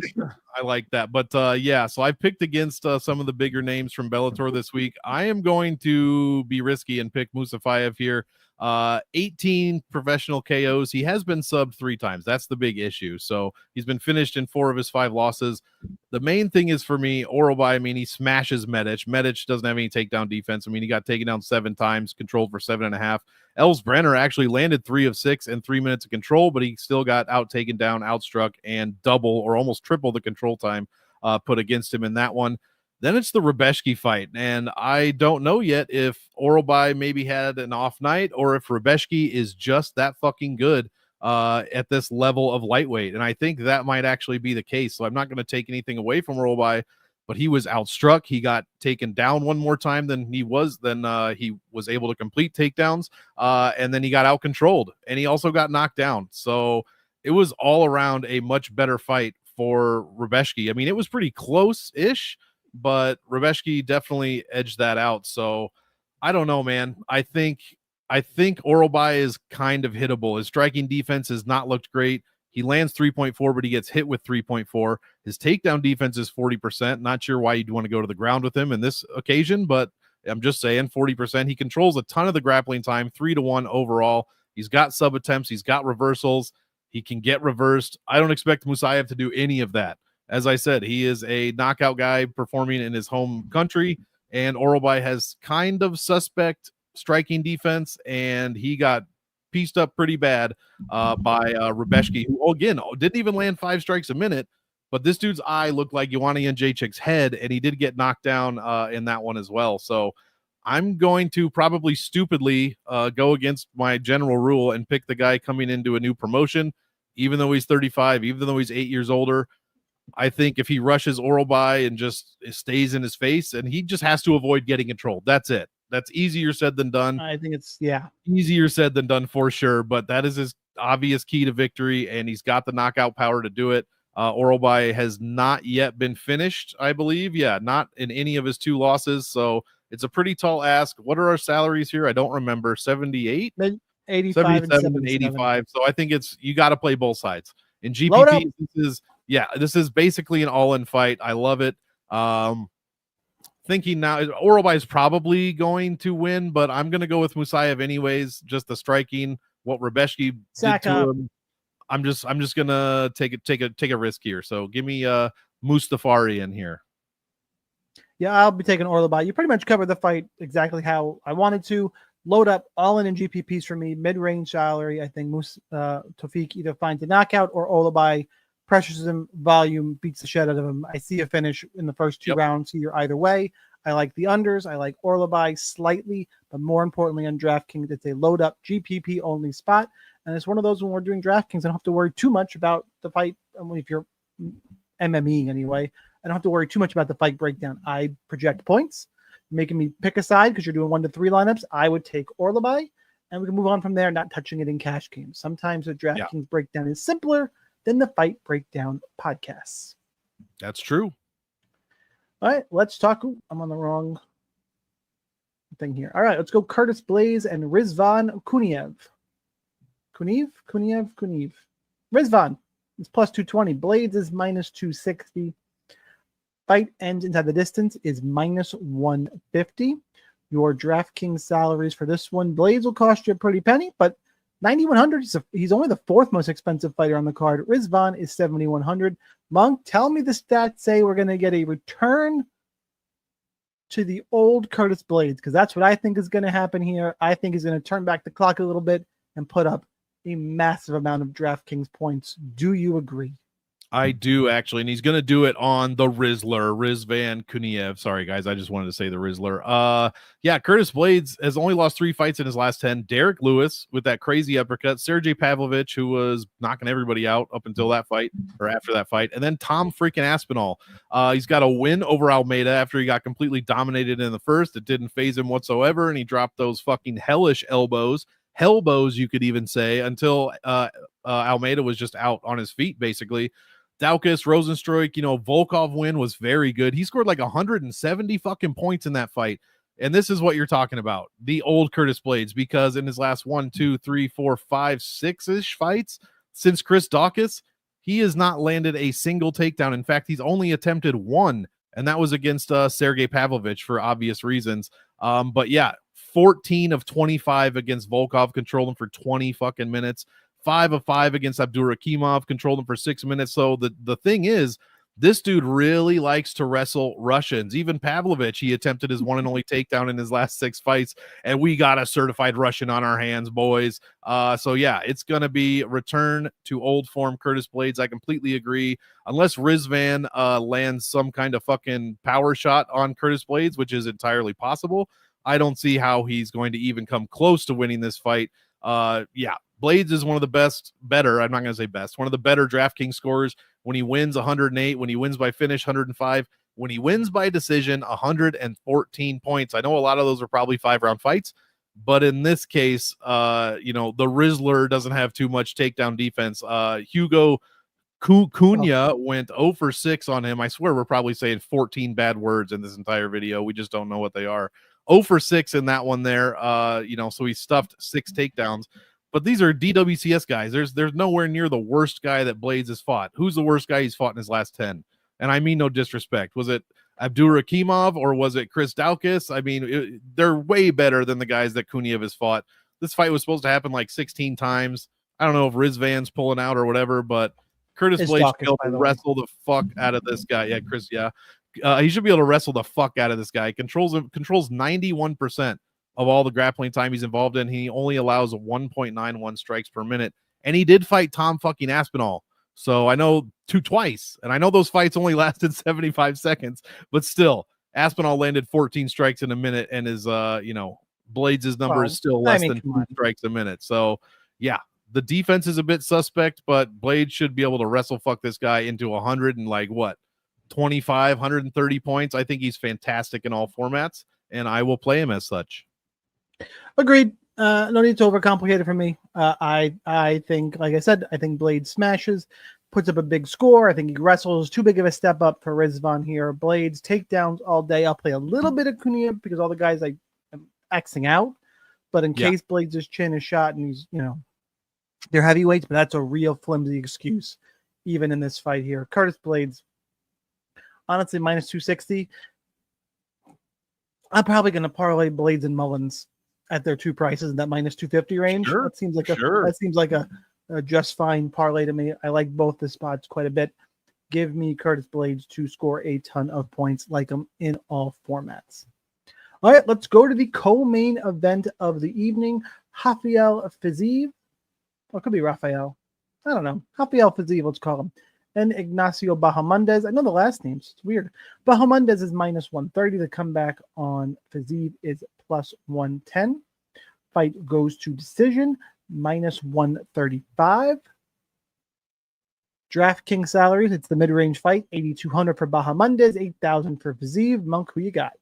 I like that. But yeah, so I picked against some of the bigger names from Bellator this week. I am going to be risky and pick Musafayev here. 18 professional KOs. He has been subbed 3 times. That's the big issue. So he's been finished in 4 of his 5 losses. The main thing is for me, Orabi, I mean, he smashes Medic. Medic doesn't have any takedown defense. I mean, he got taken down 7 times, controlled for 7.5. Els Brenner actually landed 3 of 6 in 3 minutes of control, but he still got out taken down, outstruck, and double or almost triple the control time put against him in that one. Then it's the Rebeshki fight, and I don't know yet if Orabi maybe had an off night or if Rebeshki is just that fucking good at this level of lightweight, and I think that might actually be the case. So I'm not going to take anything away from Orabi, but he was outstruck. He got taken down one more time than he was able to complete takedowns, and then he got out controlled, and he also got knocked down. So it was all around a much better fight for Rebeshki. I mean, it was pretty close-ish, but Rebeshki definitely edged that out. So I don't know, man. I think Orabi is kind of hittable. His striking defense has not looked great. He lands 3.4, but he gets hit with 3.4. His takedown defense is 40%. Not sure why you'd want to go to the ground with him in this occasion, but I'm just saying 40%. He controls a ton of the grappling time, 3-1 overall. He's got sub attempts. He's got reversals. He can get reversed. I don't expect Musayv to do any of that. As I said, he is a knockout guy performing in his home country, and Orabi has kind of suspect striking defense, and he got pieced up pretty bad by Rebeshki, who, again, didn't even land 5 strikes a minute, but this dude's eye looked like Ioana Jędrzejczyk's head, and he did get knocked down in that one as well. So I'm going to probably stupidly go against my general rule and pick the guy coming into a new promotion, even though he's 35, even though he's 8 years older. I think if he rushes Orabi and just stays in his face, and he just has to avoid getting controlled. That's it. That's easier said than done. I think it's, easier said than done for sure, but that is his obvious key to victory, and he's got the knockout power to do it. Orabi has not yet been finished, I believe. Yeah, not in any of his 2 losses, so it's a pretty tall ask. What are our salaries here? I don't remember. 78? 85 77 and 85. So I think you got to play both sides. In GPP, this is basically an all-in fight. I love it. Thinking now, Orabi is probably going to win, but I'm going to go with Musayv anyways. Just the striking, what Rebeshki did to him. I'm just going to take a risk here. So give me Mustafari in here. Yeah, I'll be taking Orabi. You pretty much covered the fight exactly how I wanted to. Load up all in GPPs for me. Mid-range salary. I think Tofik either finds a knockout or Orabi pressures him, volume, beats the shit out of him. I see a finish in the first 2 rounds here either way. I like the unders. I like Orabi slightly, but more importantly on DraftKings, it's a load up GPP only spot. And it's one of those when we're doing DraftKings, I don't have to worry too much about the fight. If you're MMEing anyway, I don't have to worry too much about the fight breakdown. I project points, making me pick a side because you're doing 1 to 3 lineups. I would take Orabi, and we can move on from there, not touching it in cash games. Sometimes the DraftKings breakdown is simpler than the fight breakdown podcasts. That's true. All right, let's talk. I'm on the wrong thing here. All right, let's go Curtis Blaze and Rizvan Kuniev. Kuniev. Rizvan is plus 220. Blades is minus 260. Fight ends inside the distance is minus 150. Your DraftKings salaries for this one. Blades will cost you a pretty penny, but 9,100. He's only the fourth most expensive fighter on the card. Rizvan is 7,100. Monk, tell me the stats say we're going to get a return to the old Curtis Blades, because that's what I think is going to happen here. I think he's going to turn back the clock a little bit and put up a massive amount of DraftKings points. Do you agree? I do, actually, and he's going to do it on the Rizvan Kuniev. Sorry, guys, I just wanted to say the Rizzler. Yeah, Curtis Blades has only lost 3 fights in his last 10. Derek Lewis with that crazy uppercut. Sergey Pavlovich, who was knocking everybody out up until that fight, or after that fight. And then Tom freaking Aspinall. He's got a win over Almeida after he got completely dominated in the first. It didn't phase him whatsoever, and he dropped those fucking hellish elbows, you could even say, until Almeida was just out on his feet, basically. Daukaus, Rosenstruik, Volkov win was very good. He scored like 170 fucking points in that fight. And this is what you're talking about, the old Curtis Blades, because in his last 1, 2, 3, 4, 5, 6-ish fights since Chris Daukaus, he has not landed a single takedown. In fact, he's only attempted 1, and that was against Sergey Pavlovich for obvious reasons. But yeah, 14 of 25 against Volkov, controlled him for 20 fucking minutes. 5 of 5 against Abdurakhimov, controlled him for 6 minutes. So the thing is, this dude really likes to wrestle Russians. Even Pavlovich, he attempted his one and only takedown in his last 6 fights, and we got a certified Russian on our hands, boys. So yeah, it's going to be return to old form Curtis Blades. I completely agree. Unless Rizvan lands some kind of fucking power shot on Curtis Blades, which is entirely possible, I don't see how he's going to even come close to winning this fight. Yeah, Blades is one of the I'm not going to say best, one of the better DraftKings scorers. When he wins, 108. When he wins by finish, 105. When he wins by decision, 114 points. I know a lot of those are probably 5-round fights, but in this case, the Rizzler doesn't have too much takedown defense. Hugo Cunha went 0 for 6 on him. I swear we're probably saying 14 bad words in this entire video. We just don't know what they are. 0 for 6 in that one there. So he stuffed 6 takedowns. But these are DWCS guys. There's nowhere near the worst guy that Blades has fought. Who's the worst guy he's fought in his last 10? And I mean no disrespect. Was it Abdurakhimov or was it Chris Daukaus? I mean, they're way better than the guys that Kuniev has fought. This fight was supposed to happen like 16 times. I don't know if Rizvan's pulling out or whatever, but Curtis Blades should be able to wrestle the fuck out of this guy. Yeah, Chris, yeah. He should be able to wrestle the fuck out of this guy. Controls 91% of all the grappling time he's involved in. He only allows 1.91 strikes per minute. And he did fight Tom fucking Aspinall. So I know twice. And I know those fights only lasted 75 seconds. But still, Aspinall landed 14 strikes in a minute. And his, Blades' number is still less than 2 strikes a minute. So, yeah, the defense is a bit suspect. But Blades should be able to wrestle fuck this guy into 100 and 25, 130 points. I think he's fantastic in all formats. And I will play him as such. Agreed. No need to overcomplicate it for me. I think, like I said, I think Blades smashes, puts up a big score. I think he wrestles. Too big of a step up for Rizvan here. Blades takedowns all day. I'll play a little bit of Kuniev because all the guys I am Xing out. But in case Blades' chin is shot and he's, they're heavyweights, but that's a real flimsy excuse, even in this fight here. Curtis Blades, honestly, minus 260. I'm probably going to parlay Blades and Mullins at their 2 prices in that minus 250 range. Sure, that seems like a just fine parlay to me. I like both the spots quite a bit. Give me Curtis Blades to score a ton of points, like them in all formats. All right, let's go to the co-main event of the evening. Rafael Phys, or it could be Rafael. I don't know. Rafael Phys, let's call him. And Ignacio Bahamundes. I know the last names. It's weird. Bahamundes is minus 130. The comeback on Phys is plus 110. Fight goes to decision, minus 135. DraftKings salaries, it's the mid-range fight, 8,200 for Bahamundes, 8,000 for Phys. Monk, who you got?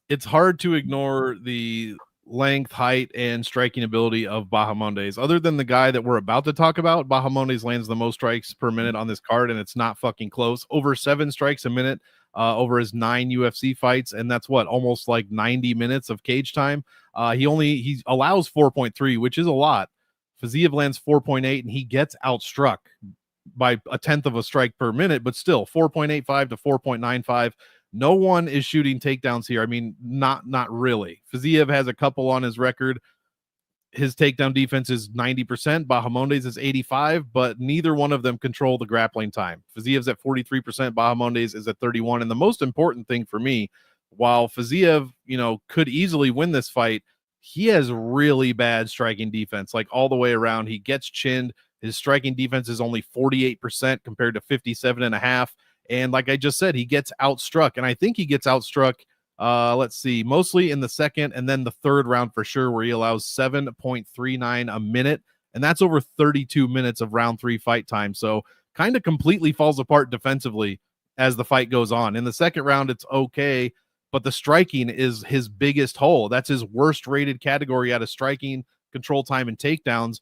It's hard to ignore the length, height, and striking ability of Bahamundes. Other than the guy that we're about to talk about, Bahamundes lands the most strikes per minute on this card, and it's not fucking close. Over 7 strikes a minute over his 9 UFC fights, and that's almost like 90 minutes of cage time. He allows 4.3, which is a lot, Fiziev lands 4.8, and he gets outstruck by 1/10 of a strike per minute, but still 4.85 to 4.95. No one is shooting takedowns here. I mean, not really. Fiziev has a couple on his record. His takedown defense is 90%. Bahamundes is 85, but neither one of them control the grappling time. Fiziev's at 43%. Bahamundes is at 31. And the most important thing for me, while Fiziev, could easily win this fight, he has really bad striking defense, like all the way around. He gets chinned. His striking defense is only 48% compared to 57.5. And like I just said, he gets outstruck. And I think he gets outstruck, let's see, mostly in the second and then the third round for sure, where he allows 7.39 a minute. And that's over 32 minutes of round 3 fight time. So kind of completely falls apart defensively as the fight goes on. In the second round, it's okay, but the striking is his biggest hole. That's his worst rated category out of striking, control time, and takedowns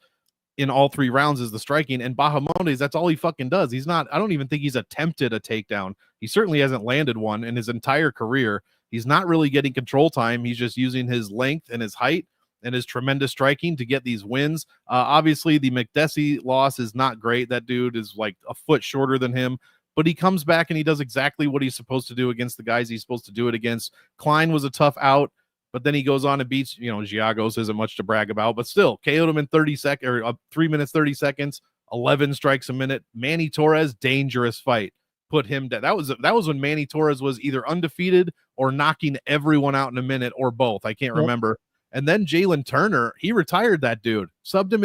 in all 3 rounds is the striking. And Bahamundes, that's all he fucking does. I don't even think he's attempted a takedown. He certainly hasn't landed one in his entire career. He's not really getting control time. He's just using his length and his height and his tremendous striking to get these wins. Obviously, the McDessie loss is not great. That dude is like a foot shorter than him, but he comes back and he does exactly what he's supposed to do against the guys he's supposed to do it against. Klein was a tough out, but then he goes on and beats, Giagos isn't much to brag about, but still KO'd him in 3 minutes, 30 seconds, 11 strikes a minute. Manny Torres, dangerous fight. Put him down. That was when Manny Torres was either undefeated or knocking everyone out in a minute, or both. I can't remember. And then Jalen Turner, he retired that dude, subbed him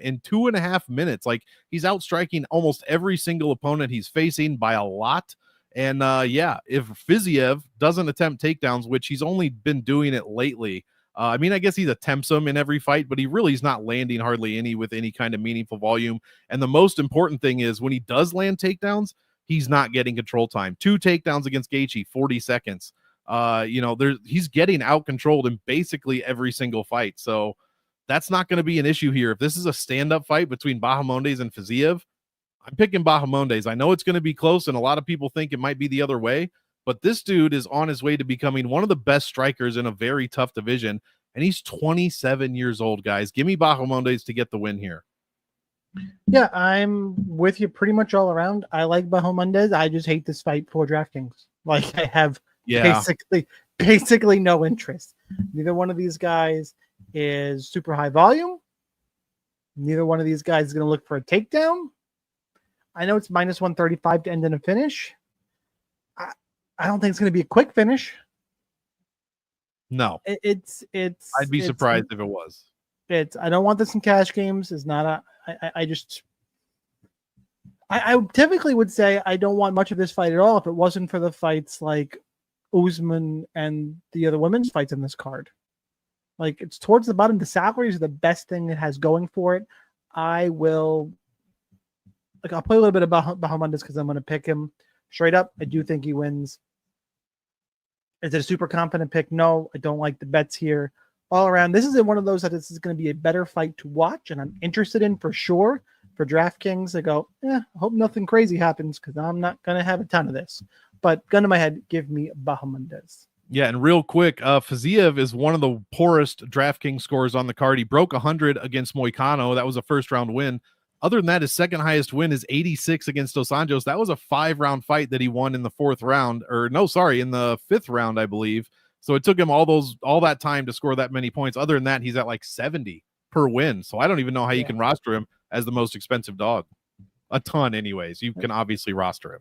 in 2.5 minutes. Like, he's outstriking almost every single opponent he's facing by a lot. And if Fiziev doesn't attempt takedowns, which he's only been doing it lately, I guess he attempts them in every fight, but he really is not landing hardly any with any kind of meaningful volume. And the most important thing is when he does land takedowns, he's not getting control time. 2 takedowns against Gaethje, 40 seconds. He's getting out controlled in basically every single fight. So that's not going to be an issue here. If this is a stand-up fight between Bahamundes and Fiziev, I'm picking Bahamundes. I know it's going to be close, and a lot of people think it might be the other way, but this dude is on his way to becoming one of the best strikers in a very tough division, and he's 27 years old, guys. Give me Bahamundes to get the win here. Yeah, I'm with you pretty much all around. I like Bahamundes. I just hate this fight for DraftKings. Like, I have basically no interest. Neither one of these guys is super high volume. Neither one of these guys is going to look for a takedown. I know it's minus 135 to end in a finish. I don't think it's going to be a quick finish. No, it's. I'd be surprised if it was. I don't want this in cash games. It's not I typically would say I don't want much of this fight at all if it wasn't for the fights like Usuzman and the other women's fights in this card. Like, it's towards the bottom. The salaries are the best thing it has going for it. I'll play a little bit about Bahamundes because I'm going to pick him straight up. I do think he wins. Is it a super confident pick? No, I don't like the bets here. All around, this is one of those that this is going to be a better fight to watch, and I'm interested in for sure. For DraftKings, I go, I hope nothing crazy happens because I'm not going to have a ton of this. But gun to my head, give me Bahamundes. Yeah, and real quick, Fiziev is one of the poorest DraftKings scores on the card. He broke 100 against Moicano. That was a first-round win. Other than that, his second highest win is 86 against Dos Anjos. That was a 5-round fight that he won in the in the 5th round, I believe. So it took him all that time to score that many points. Other than that, he's at like 70 per win. So I don't even know how you can roster him as the most expensive dog. A ton, anyways. You can obviously roster him.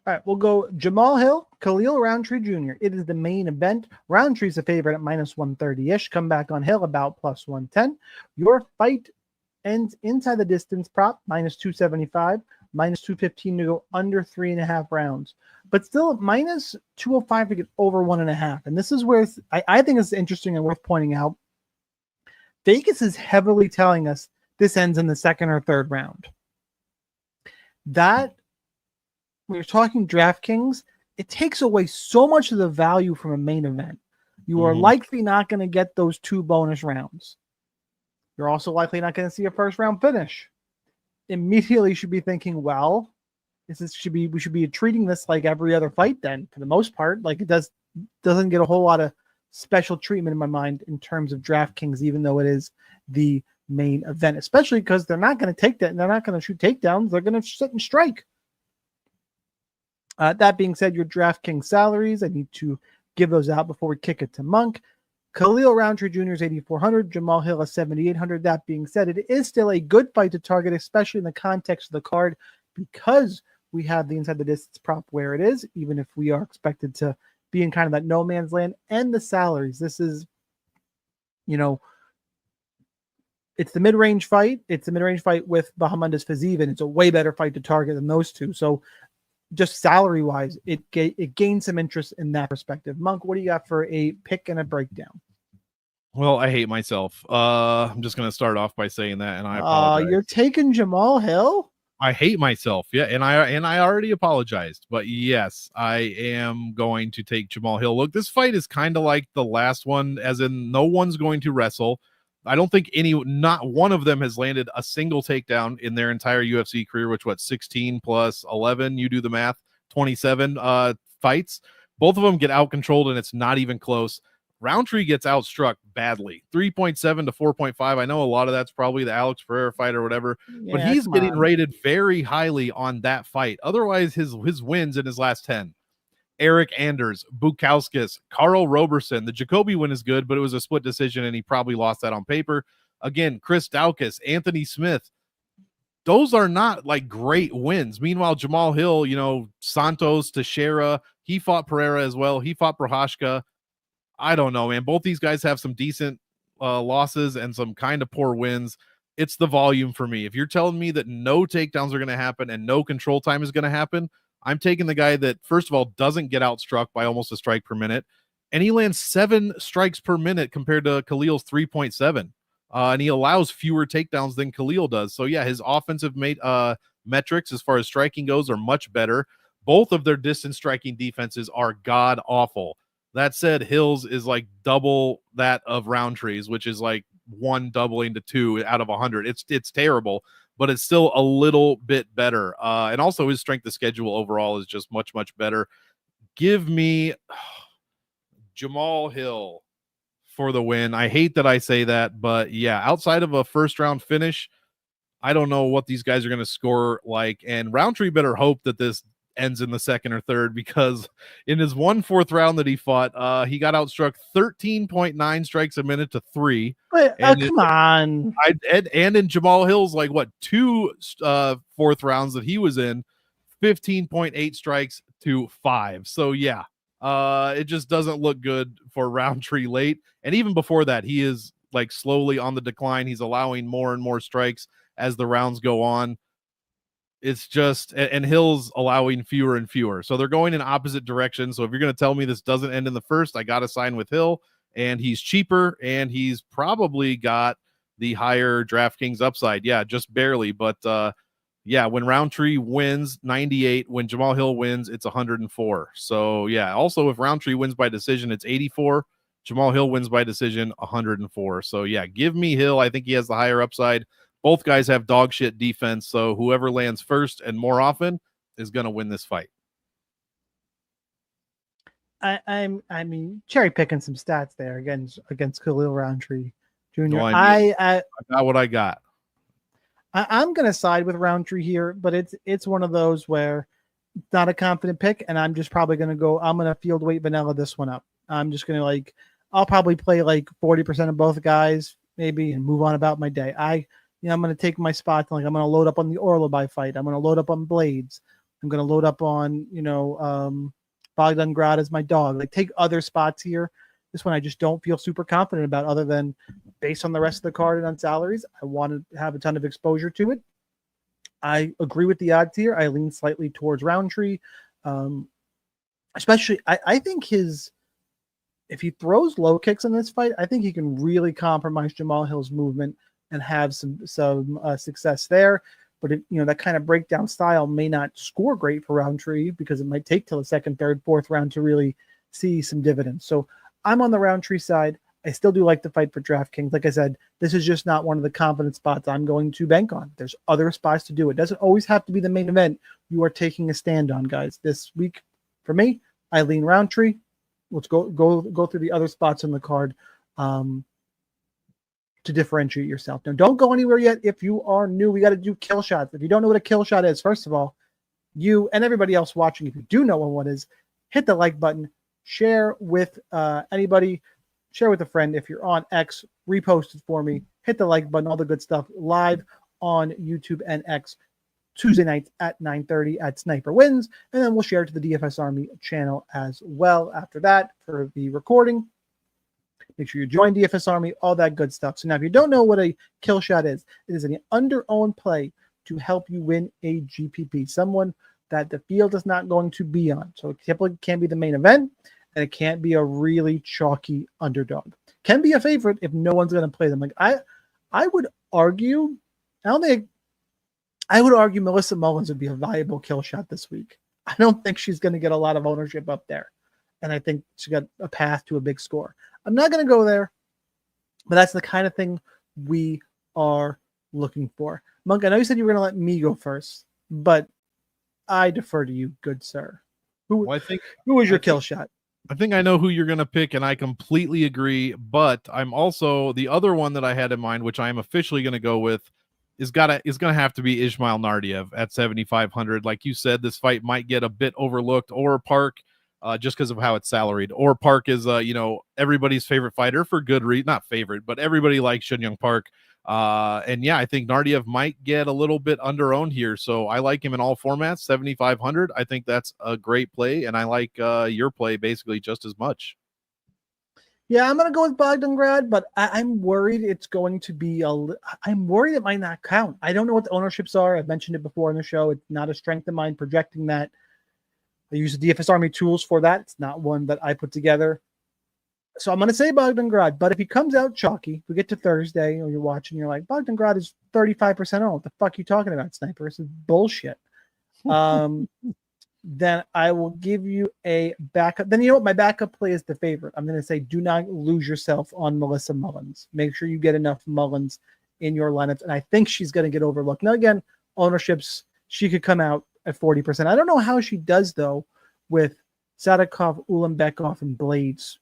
All right, we'll go Jamal Hill, Khalil Roundtree Jr. It is the main event. Roundtree's a favorite at minus 130-ish. Come back on Hill about plus 110. Your fight ends inside the distance prop, minus 275, minus 215 to go under 3.5 rounds. But still minus 205 to get over 1.5. And this is where I think it's interesting and worth pointing out. Vegas is heavily telling us this ends in the 2nd or 3rd round. That, when you're talking DraftKings, it takes away so much of the value from a main event. You are likely not going to get those 2 bonus rounds. You're also likely not going to see a first round finish. Immediately, you should be thinking, well, we should be treating this like every other fight then, for the most part. Like, it doesn't get a whole lot of special treatment in my mind in terms of DraftKings, even though it is the main event, especially because they're not going to take that and they're not going to shoot takedowns. They're going to sit and strike. That being said, your DraftKings salaries, I need to give those out before we kick it to Monk. Khalil Roundtree Jr. is 8,400. Jamal Hill is 7,800. That being said, it is still a good fight to target, especially in the context of the card, because we have the inside the distance prop where it is, even if we are expected to be in kind of that no man's land, and the salaries. This is, it's the mid-range fight. It's a mid-range fight with Bahamundes Phys, and it's a way better fight to target than those two. So just salary-wise, it gains some interest in that perspective. Monk, what do you got for a pick and a breakdown? Well, I hate myself. I'm just going to start off by saying that, and I apologize. You're taking Jamal Hill? I hate myself. Yeah, and I already apologized. But yes, I am going to take Jamal Hill. Look, this fight is kind of like the last one, as in no one's going to wrestle. I don't think not one of them has landed a single takedown in their entire UFC career, which 16 plus 11, you do the math, 27 fights. Both of them get out controlled, and it's not even close. Roundtree gets outstruck badly, 3.7 to 4.5. I know a lot of that's probably the Alex Pereira fight or whatever, but he's getting rated very highly on that fight. Otherwise, his wins in his last 10. Eric Anders, Bukowskis, Carl Roberson. The Jacoby win is good, but it was a split decision, and he probably lost that on paper. Again, Chris Daukaus, Anthony Smith. Those are not like great wins. Meanwhile, Jamal Hill, Santos, Teixeira, he fought Pereira as well. He fought Prohashka. I don't know, man. Both these guys have some decent losses and some kind of poor wins. It's the volume for me. If you're telling me that no takedowns are going to happen and no control time is going to happen, I'm taking the guy that, first of all, doesn't get outstruck by almost a strike per minute, and he lands 7 strikes per minute compared to Khalil's 3.7, and he allows fewer takedowns than Khalil does. So, yeah, his offensive metrics as far as striking goes are much better. Both of their distance striking defenses are god-awful. That said, Hill's is like double that of Roundtree's, which is like 1 doubling to 2 out of 100. It's terrible, but it's still a little bit better. And also his strength of schedule overall is just much, much better. Give me Jamal Hill for the win. I hate that I say that, but yeah, outside of a first round finish, I don't know what these guys are going to score like. And Roundtree better hope that this ends in the second or third, because in his 1/4 round that he fought, he got outstruck 13.9 strikes a minute to 3. Come on. And in Jamal Hill's 2 fourth rounds that he was in, 15.8 strikes to 5. So yeah, it just doesn't look good for Roundtree late. And even before that, he is slowly on the decline. He's allowing more and more strikes as the rounds go on. It's just, and Hill's allowing fewer and fewer. So they're going in opposite directions. So if you're going to tell me this doesn't end in the first, I got to sign with Hill, and he's cheaper, and he's probably got the higher DraftKings upside. Yeah, just barely. But yeah, when Roundtree wins, 98. When Jamal Hill wins, it's 104. So yeah, also if Roundtree wins by decision, it's 84. Jamal Hill wins by decision, 104. So yeah, give me Hill. I think he has the higher upside. Both guys have dog shit defense, so whoever lands first and more often is going to win this fight. I mean, cherry picking some stats there against Khalil Roundtree Jr. No, I got what I got. I'm going to side with Roundtree here, but it's one of those where it's not a confident pick, and I'm just probably going to go. I'm going to field weight vanilla this one up. I'm just going to I'll probably play 40% of both guys maybe and move on about my day. I'm going to take my spots. I'm going to load up on the Orabi fight. I'm going to load up on Blades. I'm going to load up on, Bogdan Grad as my dog. Take other spots here. This one I just don't feel super confident about, other than based on the rest of the card and on salaries. I want to have a ton of exposure to it. I agree with the odds here. I lean slightly towards Roundtree. Especially, I think if he throws low kicks in this fight, I think he can really compromise Jamal Hill's movement and have some success there. But that kind of breakdown style may not score great for Roundtree, because it might take till the second, third, fourth round to really see some dividends. So I'm on the Roundtree side. I still do like the fight for DraftKings. Like I said, this is just not one of the confident spots I'm going to bank on. There's other spots to do it. Doesn't always have to be the main event you are taking a stand on, guys. This week, for me, I lean Roundtree. let's go through the other spots on the card to differentiate yourself. Now, don't go anywhere yet. If you are new, we got to do kill shots. If you don't know what a kill shot is, first of all, you and everybody else watching, if you do know what one is, hit the like button, share with anybody, share with a friend. If you're on X, repost it for me, hit the like button, all the good stuff, live on YouTube and X Tuesday nights at 9:30 at Sniper Wins, and then we'll share it to the DFS Army channel as well after that for the recording. Make sure you join DFS Army, all that good stuff. So now if you don't know what a kill shot is, it is an under-owned play to help you win a GPP, someone that the field is not going to be on. So it typically can't be the main event, and it can't be a really chalky underdog. Can be a favorite if no one's going to play them. Like I would argue, I would argue Melissa Mullins would be a valuable kill shot this week. I don't think she's going to get a lot of ownership up there, and I think she got a path to a big score. I'm not going to go there, but that's the kind of thing we are looking for. Monk, I know you said you were going to let me go first, but I defer to you, good sir. Who was your kill shot? I think I know who you're going to pick, and I completely agree, but I'm also the other one that I had in mind, which I am officially going to go with, is going to have to be Ismail Nardivv at 7,500. Like you said, this fight might get a bit overlooked, or Park, just because of how it's salaried. Or Park is, everybody's favorite fighter for good reason. Not favorite, but everybody likes Shin Young Park. And yeah, I think Nardivv might get a little bit under-owned here. So I like him in all formats, 7,500. I think that's a great play, and I like your play basically just as much. Yeah, I'm going to go with Gradrad, but I'm worried it's going to be I'm worried it might not count. I don't know what the ownerships are. I've mentioned it before in the show. It's not a strength of mine projecting that. I use the DFS Army tools for that. It's not one that I put together. So I'm going to say Gradrad, but if he comes out chalky, we get to Thursday, or you're watching, you're like, Gradrad is 35% owned. What the fuck are you talking about, Sniper? This is bullshit. Then I will give you a backup. Then you know what? My backup play is the favorite. I'm going to say do not lose yourself on Melissa Mullins. Make sure you get enough Mullins in your lineups, and I think she's going to get overlooked. Now, again, ownerships, she could come out at 40%. I don't know how she does, though, with Satakov, Ulanbekov, and Blades,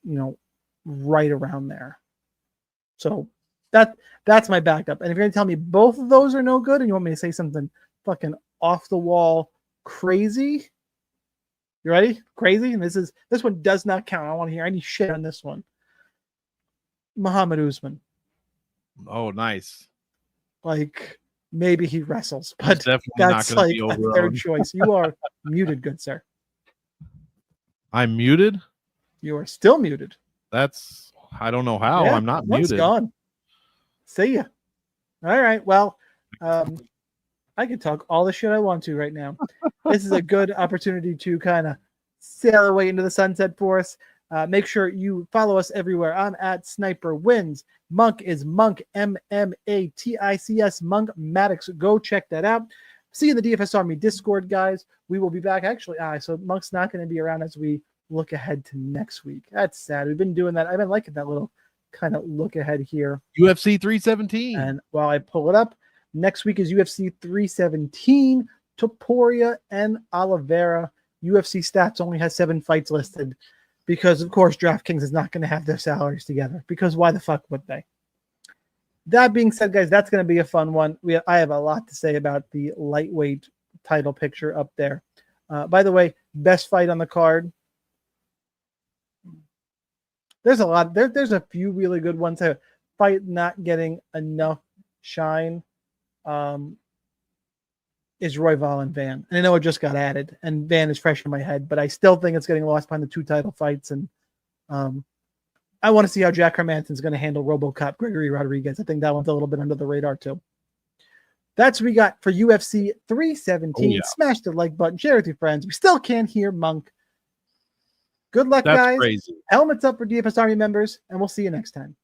right around there. So that's my backup. And if you're going to tell me both of those are no good and you want me to say something fucking off the wall crazy, you ready? Crazy? And this one does not count. I don't want to hear any shit on this one. Muhammad Usman. Oh, nice. Like, maybe he wrestles, but definitely that's not like a third choice. You are muted, good sir. I'm muted? You are still muted. I don't know how. Yeah, I'm not muted. Gone. See ya. All right. Well, I could talk all the shit I want to right now. This is a good opportunity to kind of sail away into the sunset for us. Make sure you follow us everywhere. I'm at Sniper Wins. Monk is Monk, MMATICS, Monk Maddox. Go check that out. See you in the DFS Army Discord, guys. We will be back. Actually, so Monk's not going to be around as we look ahead to next week. That's sad. We've been doing that. I've been liking that little kind of look ahead here. UFC 317. And while I pull it up, next week is UFC 317, Topuria and Oliveira. UFC Stats only has 7 fights listed because, of course, DraftKings is not going to have their salaries together, because why the fuck would they? That being said, guys, that's going to be a fun one. I have a lot to say about the lightweight title picture up there. By the way, best fight on the card. There's a lot. There's a few really good ones. A fight not getting enough shine is Royval and Van. And I know it just got added, and Van is fresh in my head, but I still think it's getting lost behind the 2 title fights. And I want to see how Jack Hermansson's going to handle RoboCop Gregory Rodriguez. I think that one's a little bit under the radar too. That's what we got for UFC 317. Oh, yeah. Smash the like button, share with your friends. We still can't hear Monk. Good luck, That's guys. Crazy. Helmets up for DFS Army members, and we'll see you next time.